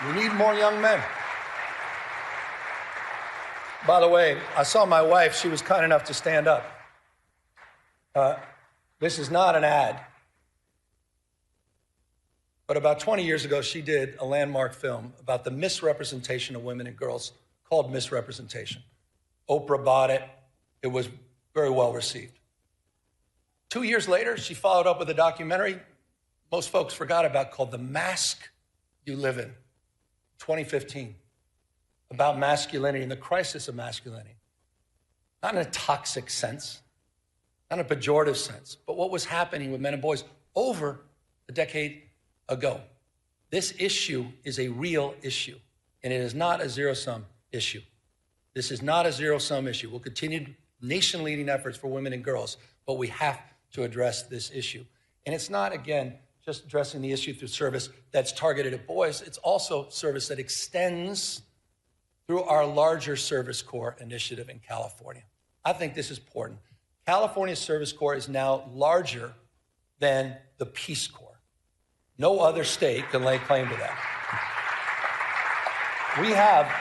Speaker 9: We need more young men. By the way, I saw my wife. She was kind enough to stand up. This is not an ad. But about 20 years ago, she did a landmark film about the misrepresentation of women and girls called Misrepresentation. Oprah bought it. It was very well received. 2 years later, she followed up with a documentary most folks forgot about called The Mask You Live In, 2015, about masculinity and the crisis of masculinity. Not in a toxic sense, not in a pejorative sense, but what was happening with men and boys over a decade ago. This issue is a real issue, and it is not a zero-sum issue. This is not a zero-sum issue. We'll continue nation-leading efforts for women and girls, but we have to address this issue. And it's not, again, just addressing the issue through service that's targeted at boys. It's also service that extends through our larger Service Corps initiative in California. I think this is important. California's Service Corps is now larger than the Peace Corps. No other state can lay claim to that. We have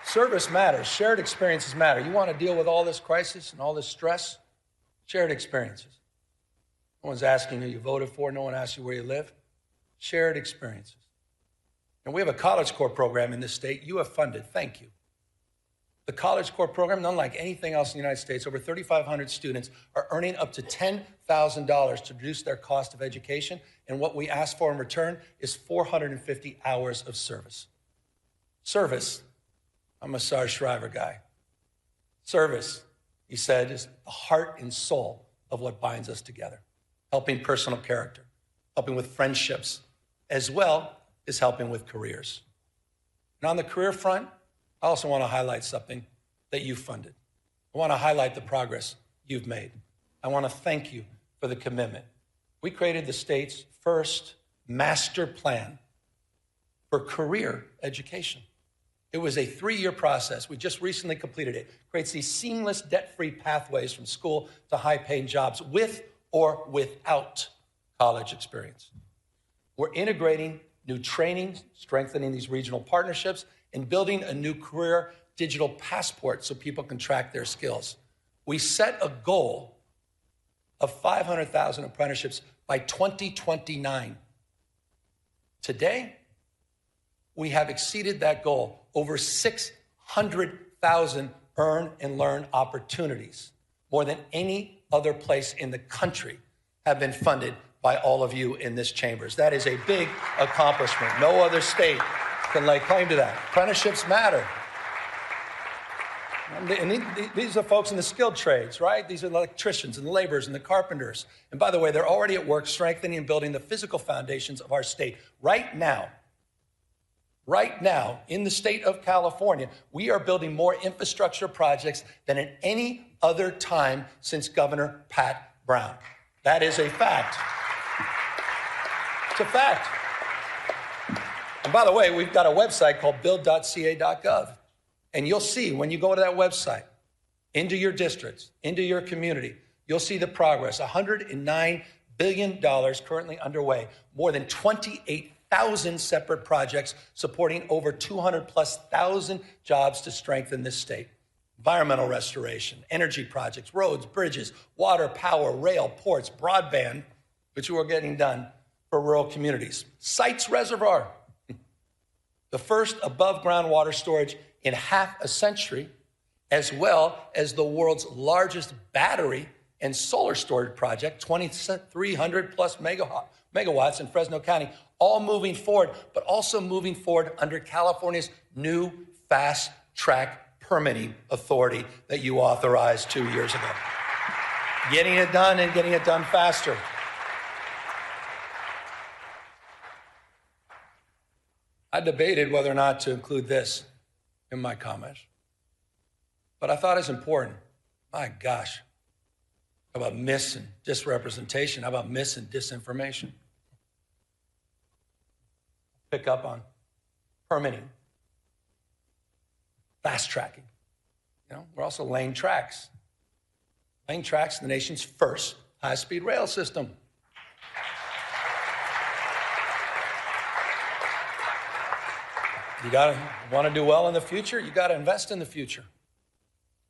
Speaker 9: service matters. Shared experiences matter. You want to deal with all this crisis and all this stress? Shared experiences. No one's asking who you voted for. No one asks you where you live. Shared experiences. And we have a College Corps program in this state you have funded. Thank you. The College Corps program, unlike anything else in the United States, over 3,500 students are earning up to $10,000 to reduce their cost of education. And what we ask for in return is 450 hours of service. Service. I'm a Sarge Shriver guy. Service, he said, is the heart and soul of what binds us together. Helping personal character, helping with friendships, as well as helping with careers. And on the career front, I also want to highlight something that you funded. I want to highlight the progress you've made. I want to thank you for the commitment. We created the state's first master plan for career education. It was a 3-year process. We just recently completed it. It creates these seamless, debt-free pathways from school to high-paying jobs with or without college experience. We're integrating new training, strengthening these regional partnerships, and building a new career digital passport so people can track their skills. We set a goal of 500,000 apprenticeships by 2029. Today, we have exceeded that goal. Over 600,000 earn and learn opportunities, more than any other place in the country, have been funded by all of you in this chambers. That is a big accomplishment. No other state can lay claim to that. Apprenticeships matter. And these are folks in the skilled trades, right? These are the electricians and the laborers and the carpenters. And by the way, they're already at work strengthening and building the physical foundations of our state. Right now, in the state of California, we are building more infrastructure projects than at any other time since Governor Pat Brown. That is a fact. It's a fact. And by the way, we've got a website called build.ca.gov. And you'll see when you go to that website, into your districts, into your community, you'll see the progress. $109 billion currently underway, more than 28,000 separate projects supporting over 200,000+ jobs to strengthen this state. Environmental restoration, energy projects, roads, bridges, water, power, rail, ports, broadband, which we're getting done for rural communities. Sites Reservoir, the first above-ground water storage in half a century, as well as the world's largest battery and solar storage project, 2,300+ megawatts in Fresno County, all moving forward, but also moving forward under California's new fast-track permitting authority that you authorized 2 years ago. Getting it done and getting it done faster. I debated whether or not to include this in my comments, but I thought it's important. My gosh, how about mis and disrepresentation? How about mis and disinformation? Pick up on permitting, fast tracking. We're also laying tracks. Laying tracks in the nation's first high-speed rail system. You want to do well in the future, you got to invest in the future.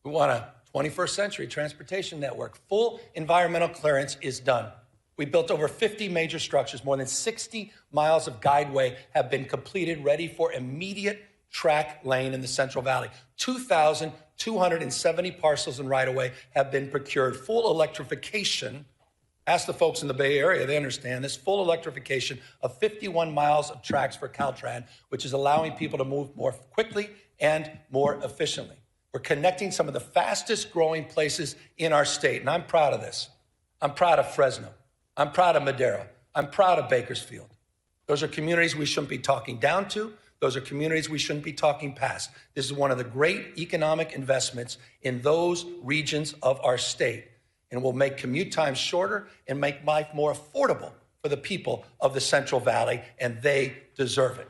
Speaker 9: We want a 21st century transportation network. Full environmental clearance is done. We built over 50 major structures. More than 60 miles of guideway have been completed, ready for immediate track lane in the Central Valley. 2,000 270 parcels and right-of-way have been procured. Full electrification, ask the folks in the Bay Area, they understand this, full electrification of 51 miles of tracks for Caltrans, which is allowing people to move more quickly and more efficiently. We're connecting some of the fastest growing places in our state, and I'm proud of this. I'm proud of Fresno. I'm proud of Madera. I'm proud of Bakersfield. Those are communities we shouldn't be talking down to. Those are communities we shouldn't be talking past. This is one of the great economic investments in those regions of our state, and will make commute times shorter and make life more affordable for the people of the Central Valley, and they deserve it.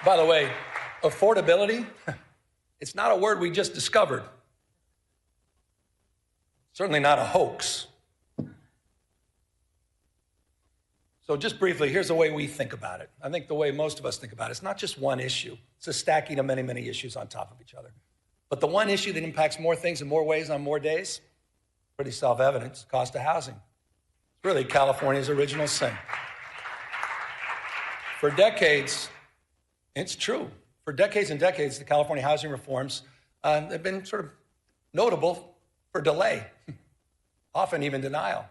Speaker 9: By the way, affordability, it's not a word we just discovered. Certainly not a hoax. So just briefly, here's the way we think about it. I think the way most of us think about it, it's not just one issue. It's a stacking of many, many issues on top of each other. But the one issue that impacts more things in more ways on more days, pretty self-evident, it's cost of housing. It's really California's original sin. For decades, it's true. For decades and decades, the California housing reforms have been sort of notable for delay, often even denial.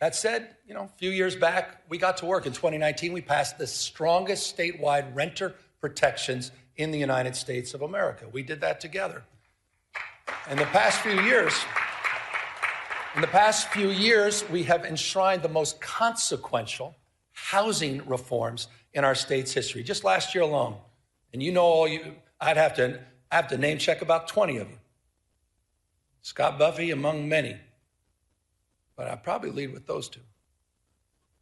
Speaker 9: That said, a few years back, we got to work. In 2019, we passed the strongest statewide renter protections in the United States of America. We did that together. In the past few years, we have enshrined the most consequential housing reforms in our state's history. Just last year alone, and I'd have to name check about 20 of you. Scott Buffy among many, but I'd probably lead with those two.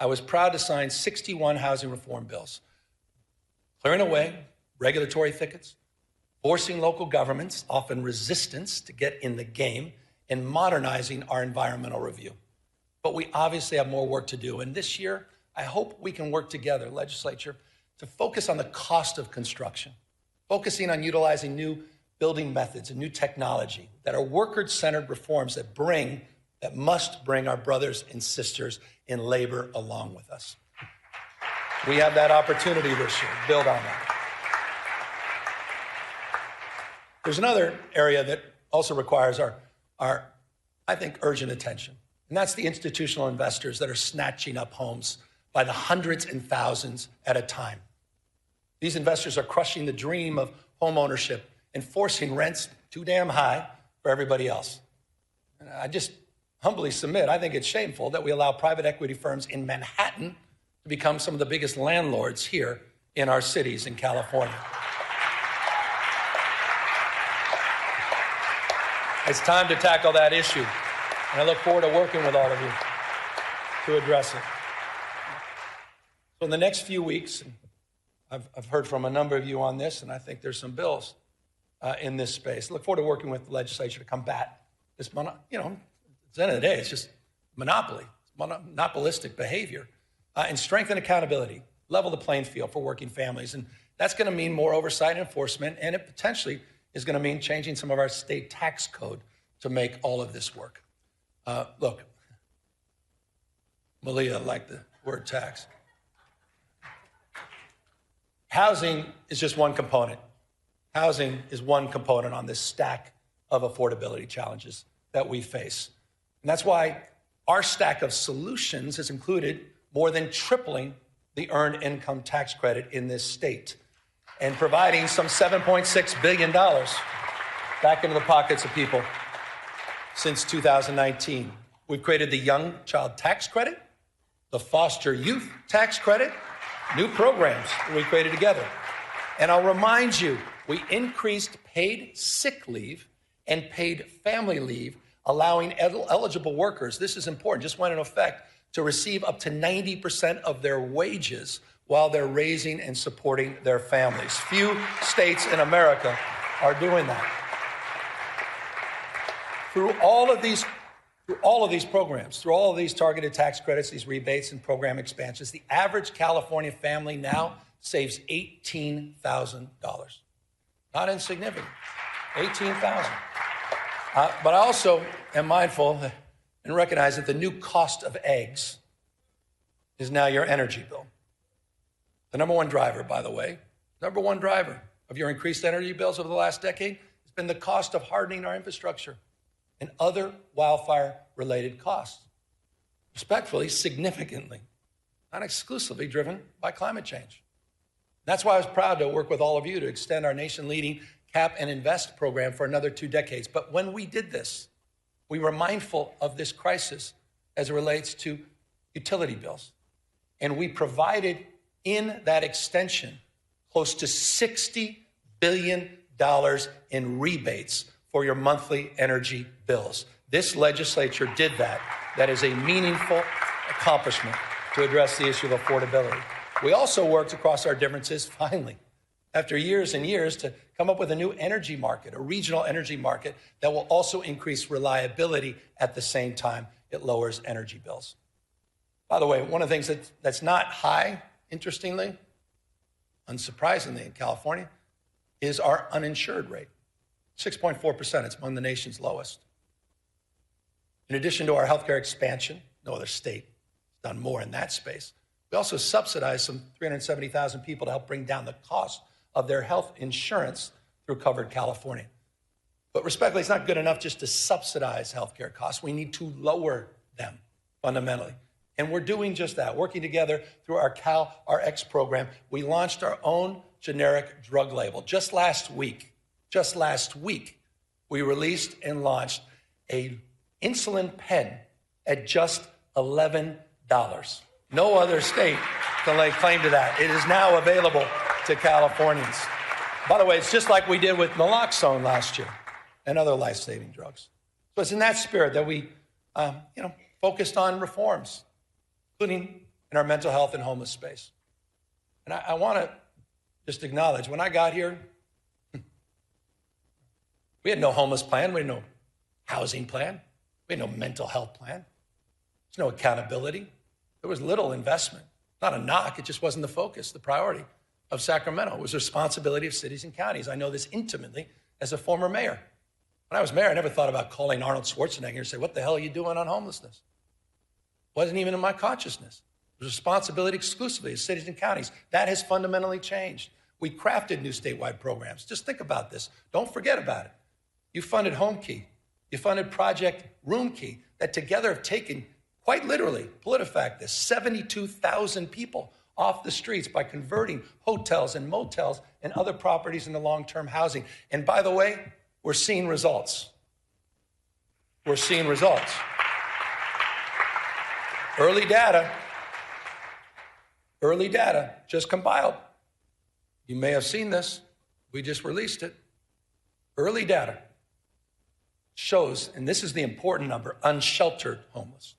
Speaker 9: I was proud to sign 61 housing reform bills, clearing away regulatory thickets, forcing local governments, often resistance, to get in the game, and modernizing our environmental review. But we obviously have more work to do, and this year, I hope we can work together, legislature, to focus on the cost of construction, focusing on utilizing new building methods and new technology that are worker-centered reforms that must bring our brothers and sisters in labor along with us. We have that opportunity this year. Build on that. There's another area that also requires our I think, urgent attention, and that's the institutional investors that are snatching up homes by the hundreds and thousands at a time. These investors are crushing the dream of home ownership and forcing rents too damn high for everybody else. And I just humbly submit, I think it's shameful that we allow private equity firms in Manhattan to become some of the biggest landlords here in our cities in California. It's time to tackle that issue, and I look forward to working with all of you to address it. So in the next few weeks, I've heard from a number of you on this, and I think there's some bills in this space. I look forward to working with the legislature to combat this, at the end of the day, it's just monopoly, monopolistic behavior, and strengthen accountability, level the playing field for working families. And that's going to mean more oversight and enforcement, and it potentially is going to mean changing some of our state tax code to make all of this work. Look, Malia liked the word tax. Housing is just one component. Housing is one component on this stack of affordability challenges that we face. And that's why our stack of solutions has included more than tripling the earned income tax credit in this state and providing some $7.6 billion back into the pockets of people since 2019. We've created the Young Child Tax Credit, the Foster Youth Tax Credit, new programs that we created together. And I'll remind you, we increased paid sick leave and paid family leave, allowing eligible workers, this is important, just went into effect, to receive up to 90% of their wages while they're raising and supporting their families. Few states in America are doing that. Through all of these programs, through all of these targeted tax credits, these rebates and program expansions, the average California family now saves $18,000. Not insignificant, $18,000. But I also am mindful and recognize that the new cost of eggs is now your energy bill. The number one driver, by the way, number one driver of your increased energy bills over the last decade has been the cost of hardening our infrastructure and other wildfire-related costs. Respectfully, significantly, not exclusively driven by climate change. That's why I was proud to work with all of you to extend our nation-leading Cap and Invest program for another 2 decades. But when we did this, we were mindful of this crisis as it relates to utility bills. And we provided in that extension close to $60 billion in rebates for your monthly energy bills. This legislature did that. That is a meaningful accomplishment to address the issue of affordability. We also worked across our differences, finally, after years and years, to come up with a new energy market, a regional energy market that will also increase reliability at the same time it lowers energy bills. By the way, one of the things that's not high, interestingly, unsurprisingly in California, is our uninsured rate. 6.4%, it's among the nation's lowest. In addition to our healthcare expansion, no other state has done more in that space. We also subsidize some 370,000 people to help bring down the cost of their health insurance through Covered California. But respectfully, it's not good enough just to subsidize healthcare costs. We need to lower them fundamentally. And we're doing just that, working together through our CalRx program. We launched our own generic drug label. Just last week, we released and launched a insulin pen at just $11. No other state can lay claim to that. It is now available to Californians. By the way, it's just like we did with naloxone last year and other life-saving drugs. So it's in that spirit that we focused on reforms, including in our mental health and homeless space. And I want to just acknowledge, when I got here, we had no homeless plan, we had no housing plan, we had no mental health plan. There's no accountability. There was little investment. Not a knock, it just wasn't the focus, the priority of Sacramento. It was the responsibility of cities and counties. I know this intimately as a former mayor. When I was mayor, I never thought about calling Arnold Schwarzenegger and say, what the hell are you doing on homelessness? Wasn't even in my consciousness. It was responsibility exclusively of cities and counties. That has fundamentally changed. We crafted new statewide programs. Just think about this. Don't forget about it. You funded Home Key. You funded Project Room Key that together have taken, quite literally, PolitiFact this, 72,000 people off the streets by converting hotels and motels and other properties into long-term housing. And by the way, we're seeing results. We're seeing results. Early data just compiled. You may have seen this. We just released it. Early data shows, and this is the important number, unsheltered homeless,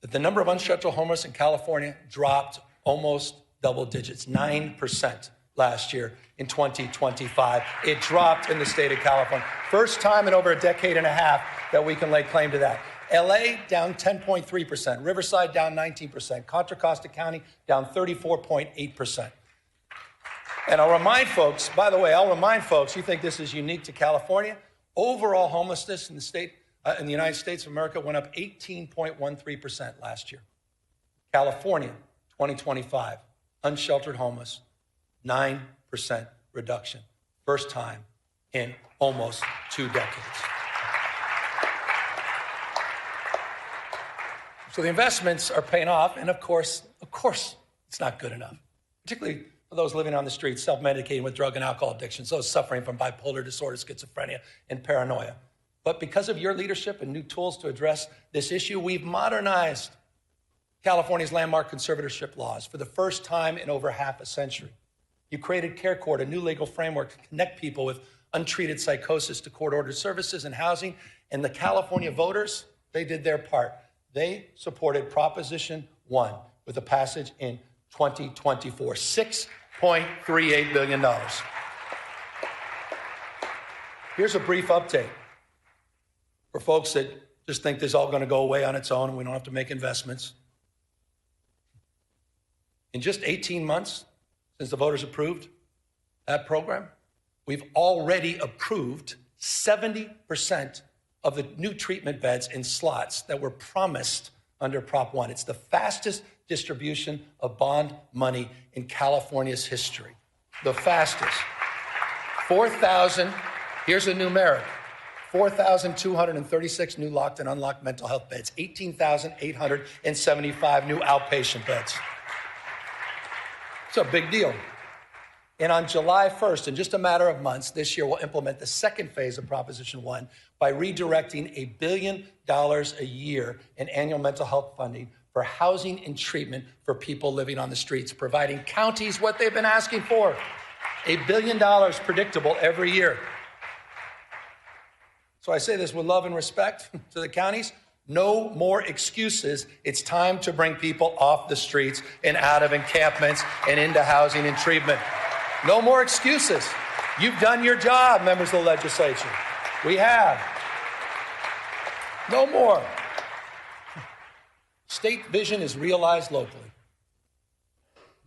Speaker 9: that the number of unsheltered homeless in California dropped almost double digits, 9% last year in 2025. It dropped in the state of California. First time in over a decade and a half that we can lay claim to that. LA down 10.3%, Riverside down 19%, Contra Costa County down 34.8%. And I'll remind folks, by the way, you think this is unique to California? Overall homelessness in the United States of America went up 18.13% last year. California, 2025, unsheltered homeless, 9% reduction. First time in almost 2 decades. So the investments are paying off, and of course, it's not good enough, particularly for those living on the streets, self-medicating with drug and alcohol addictions, those suffering from bipolar disorder, schizophrenia, and paranoia. But because of your leadership and new tools to address this issue, we've modernized California's landmark conservatorship laws for the first time in over half a century. You created Care Court, a new legal framework to connect people with untreated psychosis to court-ordered services and housing. And the California voters, they did their part. They supported Proposition 1 with a passage in 2024, $6.38 billion. Here's a brief update for folks that just think this is all going to go away on its own and we don't have to make investments. In just 18 months since the voters approved that program, we've already approved 70% of the new treatment beds and slots that were promised under Prop 1. It's the fastest distribution of bond money in California's history. The fastest. 4,000, here's a numeric, 4,236 new locked and unlocked mental health beds, 18,875 new outpatient beds. It's a big deal. And on July 1st, in just a matter of months, this year we'll implement the second phase of Proposition 1 by redirecting $1 billion a year in annual mental health funding for housing and treatment for people living on the streets, providing counties what they've been asking for, $1 billion predictable every year. So I say this with love and respect to the counties. No more excuses. It's time to bring people off the streets and out of encampments and into housing and treatment. No more excuses. You've done your job, members of the legislature. We have. No more. State vision is realized locally.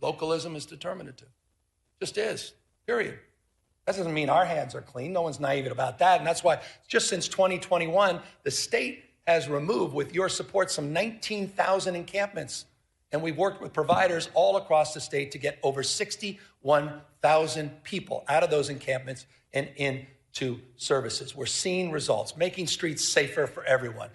Speaker 9: Localism is determinative. Just is, period. That doesn't mean our hands are clean. No one's naive about that. And that's why just since 2021, the state has removed, with your support, some 19,000 encampments. And we've worked with providers all across the state to get over 61,000 people out of those encampments and into services. We're seeing results, making streets safer for everyone,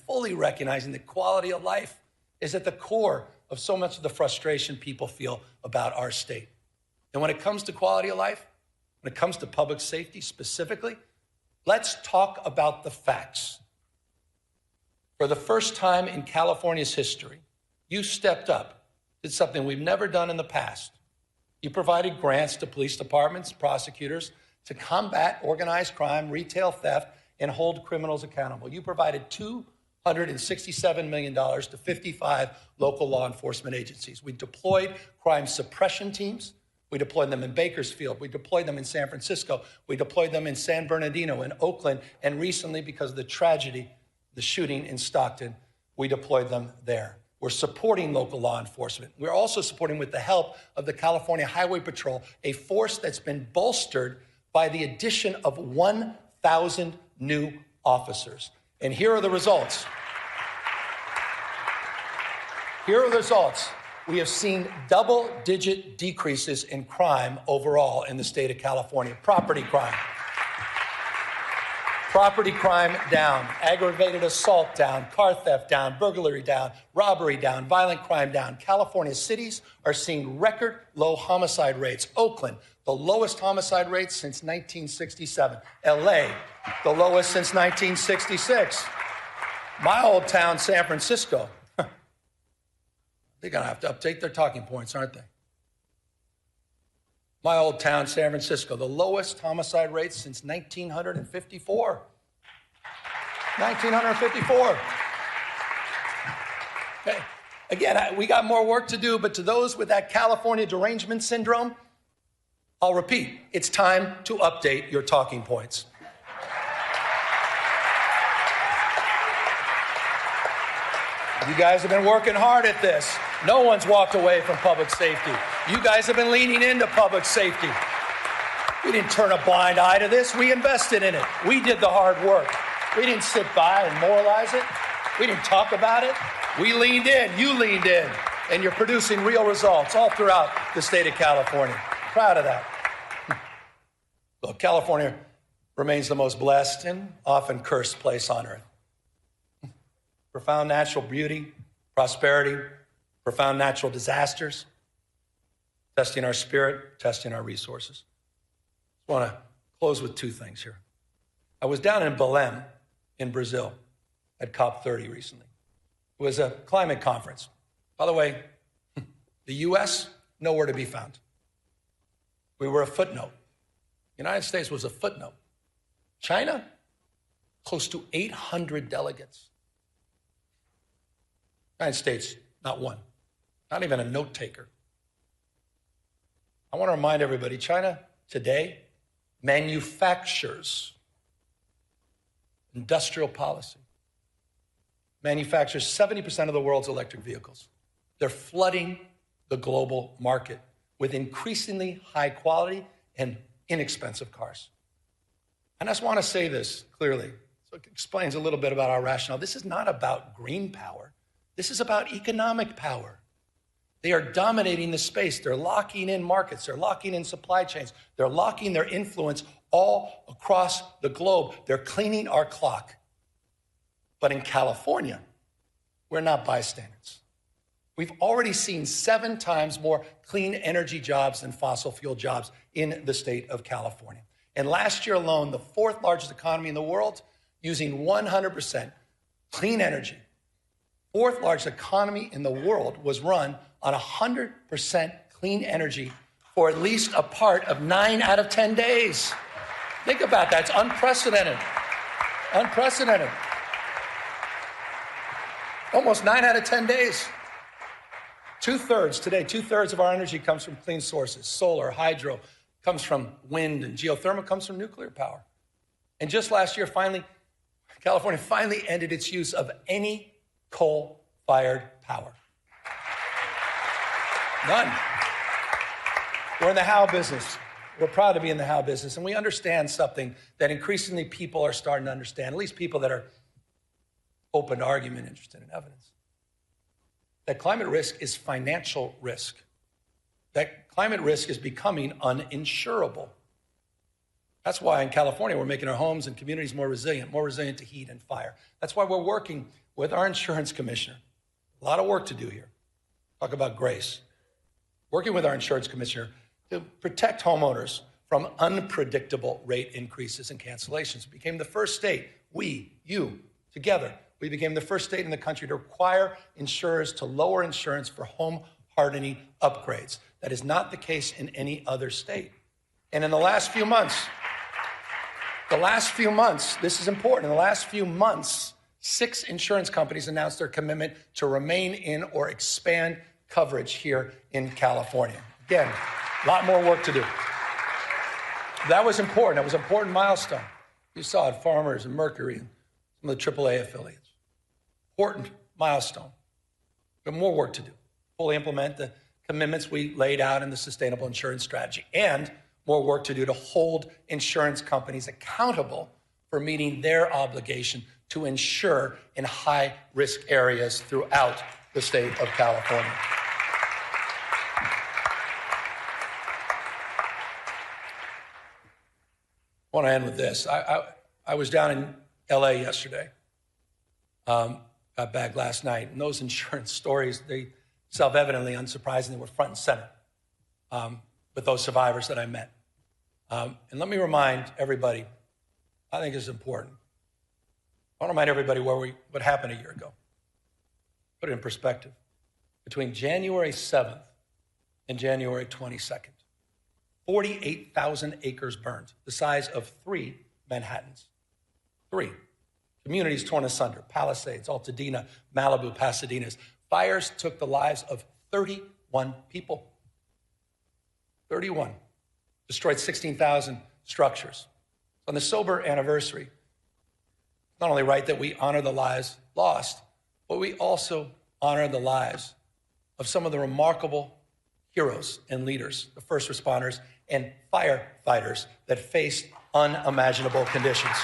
Speaker 9: fully recognizing that quality of life is at the core of so much of the frustration people feel about our state. And when it comes to quality of life, when it comes to public safety specifically, let's talk about the facts. For the first time in California's history, you stepped up, did something we've never done in the past. You provided grants to police departments, prosecutors, to combat organized crime, retail theft, and hold criminals accountable. You provided $267 million to 55 local law enforcement agencies. We deployed crime suppression teams. We deployed them in Bakersfield. We deployed them in San Francisco. We deployed them in San Bernardino, in Oakland, and recently, because of the tragedy, the shooting in Stockton, we deployed them there. We're supporting local law enforcement. We're also supporting, with the help of the California Highway Patrol, a force that's been bolstered by the addition of 1,000 new officers. And here are the results. Here are the results. We have seen double-digit decreases in crime overall in the state of California. Property crime down, aggravated assault down, car theft down, burglary down, robbery down, violent crime down. California cities are seeing record low homicide rates. Oakland, the lowest homicide rates since 1967. LA, the lowest since 1966. My old town, San Francisco, they're going to have to update their talking points, aren't they? My old town, San Francisco, the lowest homicide rate since 1954. 1954. Okay. Again, we got more work to do, but to those with that California derangement syndrome, I'll repeat, it's time to update your talking points. You guys have been working hard at this. No one's walked away from public safety. You guys have been leaning into public safety. We didn't turn a blind eye to this. We invested in it. We did the hard work. We didn't sit by and moralize it. We didn't talk about it. We leaned in. You leaned in. And you're producing real results all throughout the state of California. Proud of that. Look, California remains the most blessed and often cursed place on earth. Profound natural beauty, prosperity, profound natural disasters, testing our spirit, testing our resources. I want to close with two things here. I was down in Belém in Brazil at COP30 recently. It was a climate conference. By the way, the U.S., nowhere to be found. We were a footnote. The United States was a footnote. China, close to 800 delegates. United States, not one, not even a note taker. I want to remind everybody, China today manufactures industrial policy, manufactures 70% of the world's electric vehicles. They're flooding the global market with increasingly high quality and inexpensive cars. And I just want to say this clearly, so it explains a little bit about our rationale. This is not about green power. This is about economic power. They are dominating the space. They're locking in markets. They're locking in supply chains. They're locking their influence all across the globe. They're cleaning our clock. But in California, we're not bystanders. We've already seen 7 times more clean energy jobs than fossil fuel jobs in the state of California. And last year alone, the 4th largest economy in the world, using 100% clean energy, 4th largest economy in the world was run on 100% clean energy for at least a part of 9 out of 10 days. Think about that. It's unprecedented. Unprecedented. Almost 9 out of 10 days. 2/3 today, 2/3 of our energy comes from clean sources. Solar, hydro, comes from wind, and geothermal comes from nuclear power. And just last year, California finally ended its use of any coal-fired power. None. We're in the how business. We're proud to be in the how business, and we understand something that increasingly people are starting to understand, at least people that are open to argument, interested in evidence. That climate risk is financial risk. That climate risk is becoming uninsurable. That's why in California, we're making our homes and communities more resilient to heat and fire. That's why we're working with our insurance commissioner. A lot of work to do here. Talk about grace. Working with our insurance commissioner to protect homeowners from unpredictable rate increases and cancellations. We became the first state, together, we became the first state in the country to require insurers to lower insurance for home hardening upgrades. That is not the case in any other state. And in the last few months, this is important, in the last few months, 6 insurance companies announced their commitment to remain in or expand coverage here in California. Again, a lot more work to do. That was important. That was an important milestone. You saw it, Farmers and Mercury and some of the AAA affiliates. Important milestone. But more work to do. Fully implement the commitments we laid out in the sustainable insurance strategy, and more work to do to hold insurance companies accountable for meeting their obligation to insure in high-risk areas throughout the state of California. I want to end with this. I was down in LA yesterday. Got back last night, and those insurance stories, they self-evidently, unsurprisingly, were front and center with those survivors that I met. And let me remind everybody, I think it's important. I want to remind everybody what happened a year ago. Put it in perspective. Between January 7th and January 22nd, 48,000 acres burned, the size of 3 Manhattans. 3. Communities torn asunder, Palisades, Altadena, Malibu, Pasadena's. Fires took the lives of 31 people. 31. Destroyed 16,000 structures. On the sober anniversary, it's not only right that we honor the lives lost, but we also honor the lives of some of the remarkable heroes and leaders, the first responders and firefighters that faced unimaginable conditions.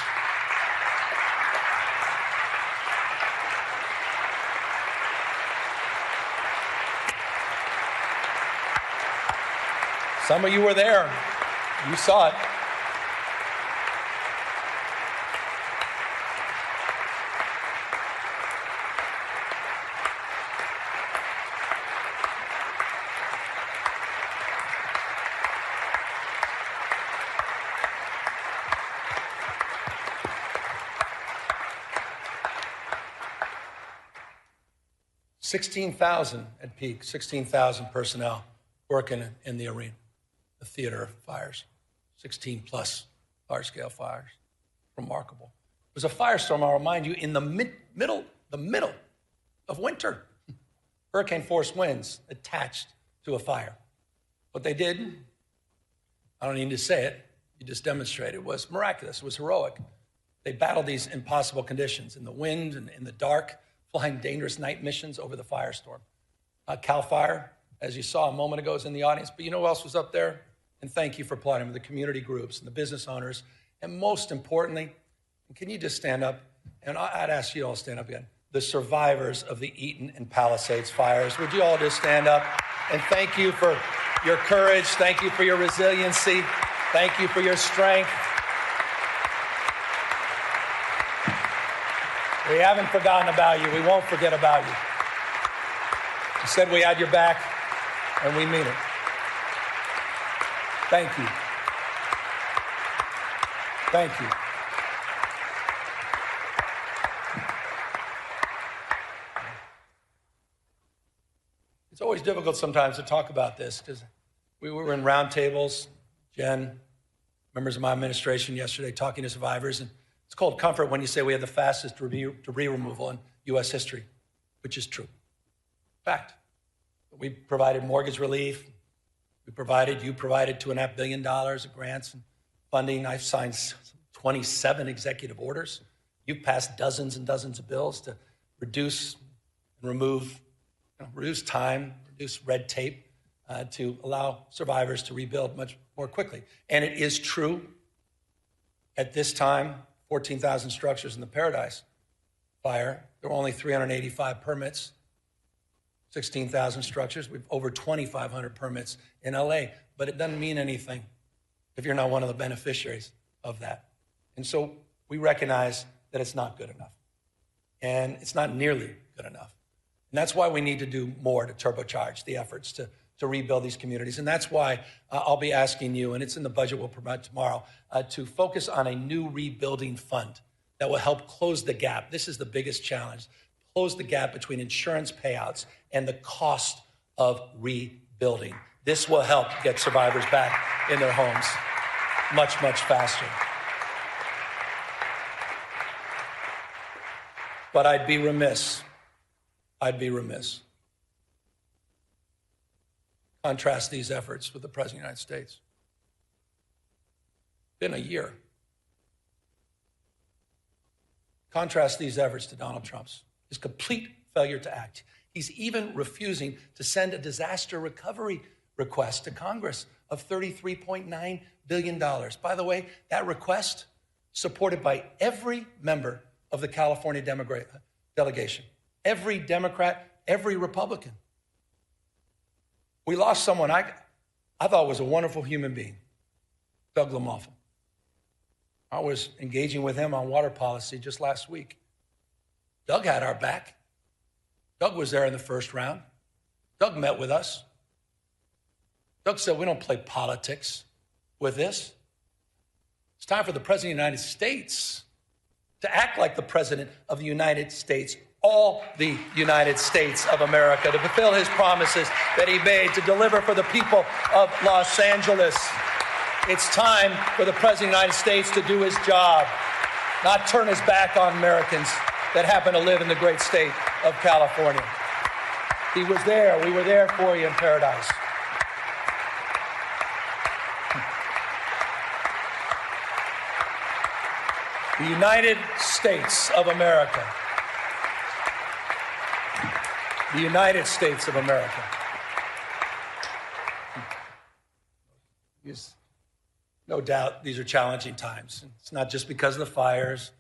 Speaker 9: Some of you were there. You saw it. $16,000 at peak, 16,000 personnel working in the arena. The theater of fires, 16 plus large-scale fires. Remarkable. It was a firestorm, I'll remind you, in the middle of winter. Hurricane force winds attached to a fire. What they did, I don't need to say it, you just demonstrated, it was miraculous, it was heroic. They battled these impossible conditions in the wind and in the dark, flying dangerous night missions over the firestorm. CAL FIRE, as you saw a moment ago, is in the audience, but you know who else was up there? And thank you for applauding them, the community groups and the business owners. And most importantly, can you just stand up? And I'd ask you all to stand up again. the survivors of the Eaton and Palisades fires. Would you all just stand up? And thank you for your courage. Thank you for your resiliency. Thank you for your strength. We haven't forgotten about you. We won't forget about you. You said we had your back, and we mean it. Thank you. Thank you. It's always difficult sometimes to talk about this because we were in roundtables, Jen, members of my administration yesterday talking to survivors, and it's called comfort when you say we have the fastest debris removal in U.S. history, which is true. Fact. We provided mortgage relief. You provided $2.5 billion of grants and funding. I've signed 27 executive orders. You've passed dozens and dozens of bills to reduce and remove, reduce time, reduce red tape to allow survivors to rebuild much more quickly. And it is true at this time, 14,000 structures in the Paradise fire. There were only 385 permits, 16,000 structures. We've over 2,500 permits in LA, but it doesn't mean anything if you're not one of the beneficiaries of that. And so we recognize that it's not good enough. And it's not nearly good enough. And that's why we need to do more to turbocharge the efforts to rebuild these communities. And that's why I'll be asking you, and it's in the budget we'll provide tomorrow, to focus on a new rebuilding fund that will help close the gap. This is the biggest challenge. Close the gap between insurance payouts and the cost of rebuilding. This will help get survivors back in their homes much, much faster. But I'd be remiss. Contrast these efforts with the President of the United States. Been a year. Contrast these efforts to Donald Trump's. His complete failure to act. He's even refusing to send a disaster recovery request to Congress of $33.9 billion. By the way, that request supported by every member of the California delegation. Every Democrat, every Republican. We lost someone I thought was a wonderful human being, Doug LaMalfa. I was engaging with him on water policy just last week. Doug had our back. Doug was there in the first round. Doug met with us. Doug said, we don't play politics with this. It's time for the President of the United States to act like the President of the United States, all the United States of America, to fulfill his promises that he made to deliver for the people of Los Angeles. It's time for the President of the United States to do his job, not turn his back on Americans that happen to live in the great state of California. He was there. We were there for you in Paradise. The United States of America. The United States of America. No doubt these are challenging times. It's not just because of the fires,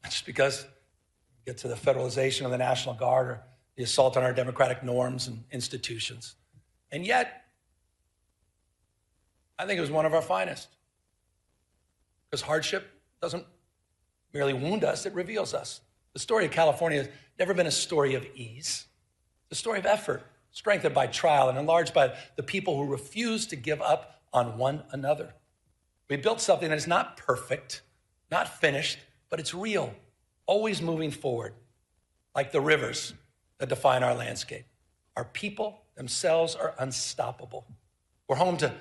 Speaker 9: not just because we get to the federalization of the National Guard or the assault on our democratic norms and institutions. And yet, I think it was one of our finest. Because hardship doesn't merely wound us, it reveals us. The story of California has never been a story of ease. It's a story of effort, strengthened by trial and enlarged by the people who refuse to give up on one another. We built something that is not perfect, not finished, but it's real, always moving forward, like the rivers that define our landscape. Our people themselves are unstoppable. We're home to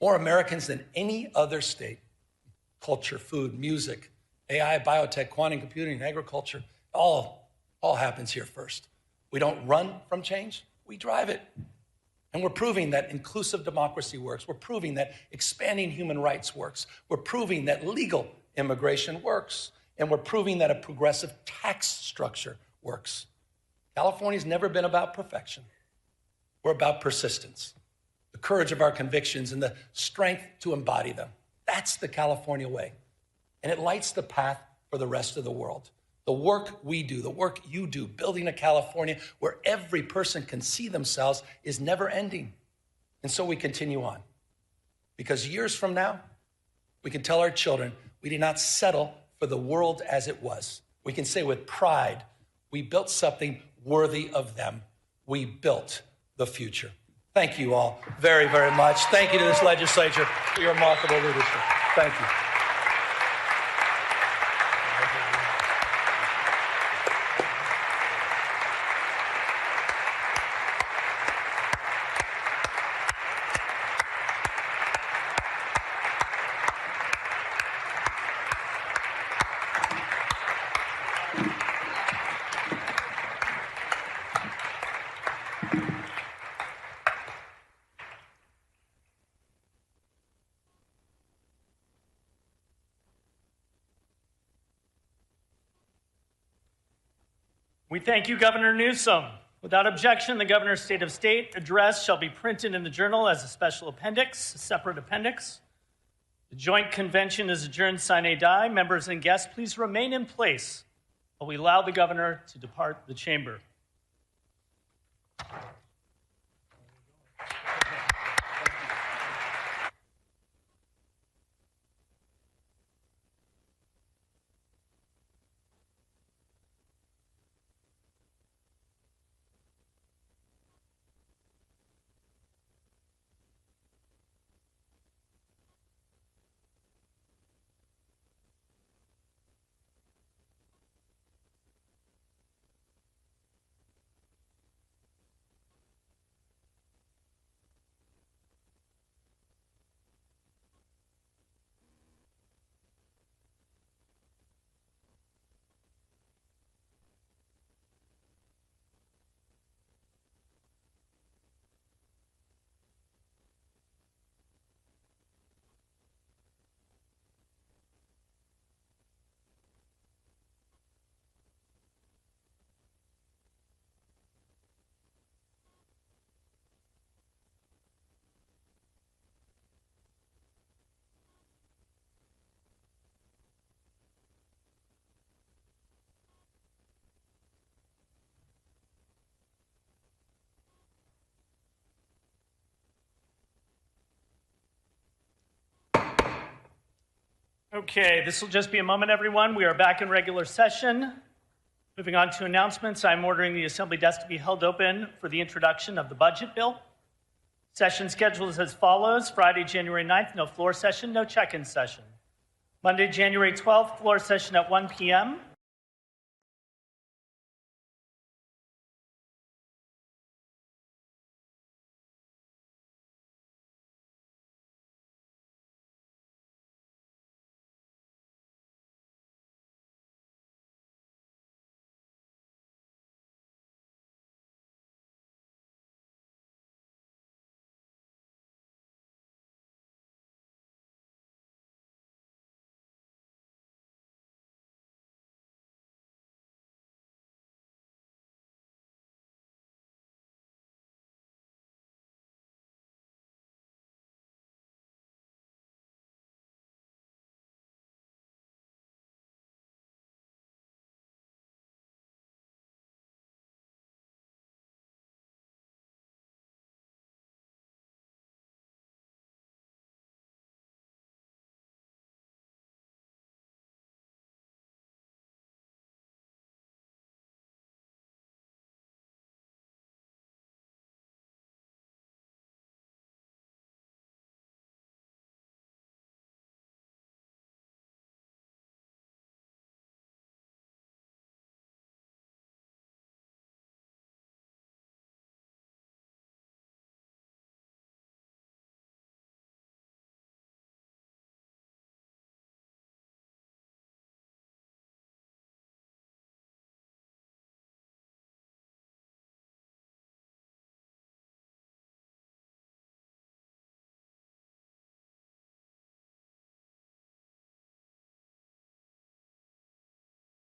Speaker 9: more Americans than any other state. Culture, food, music, AI, biotech, quantum computing, agriculture, all happens here first. We don't run from change, we drive it. And we're proving that inclusive democracy works. We're proving that expanding human rights works. We're proving that legal immigration works. And we're proving that a progressive tax structure works. California's never been about perfection. We're about persistence, the courage of our convictions, and the strength to embody them. That's the California way. And it lights the path for the rest of the world. The work we do, the work you do, building a California where every person can see themselves is never ending. And so we continue on. Because years from now, we can tell our children we did not settle for the world as it was. We can say with pride, we built something worthy of them. We built the future. Thank you all very, very much. Thank you to this legislature for your remarkable leadership. Thank you.
Speaker 1: We thank you, Governor Newsom. Without objection, the Governor's State of State address shall be printed in the Journal as a special appendix, a separate appendix. The joint convention is adjourned sine die. Members and guests, please remain in place while we allow the Governor to depart the chamber. Okay, this will just be a moment, everyone. We are back in regular session. Moving on to announcements, I'm ordering the Assembly desk to be held open for the introduction of the budget bill. Session schedule is as follows. Friday, January 9th, no floor session, no check-in session. Monday, January 12th, floor session at 1 p.m.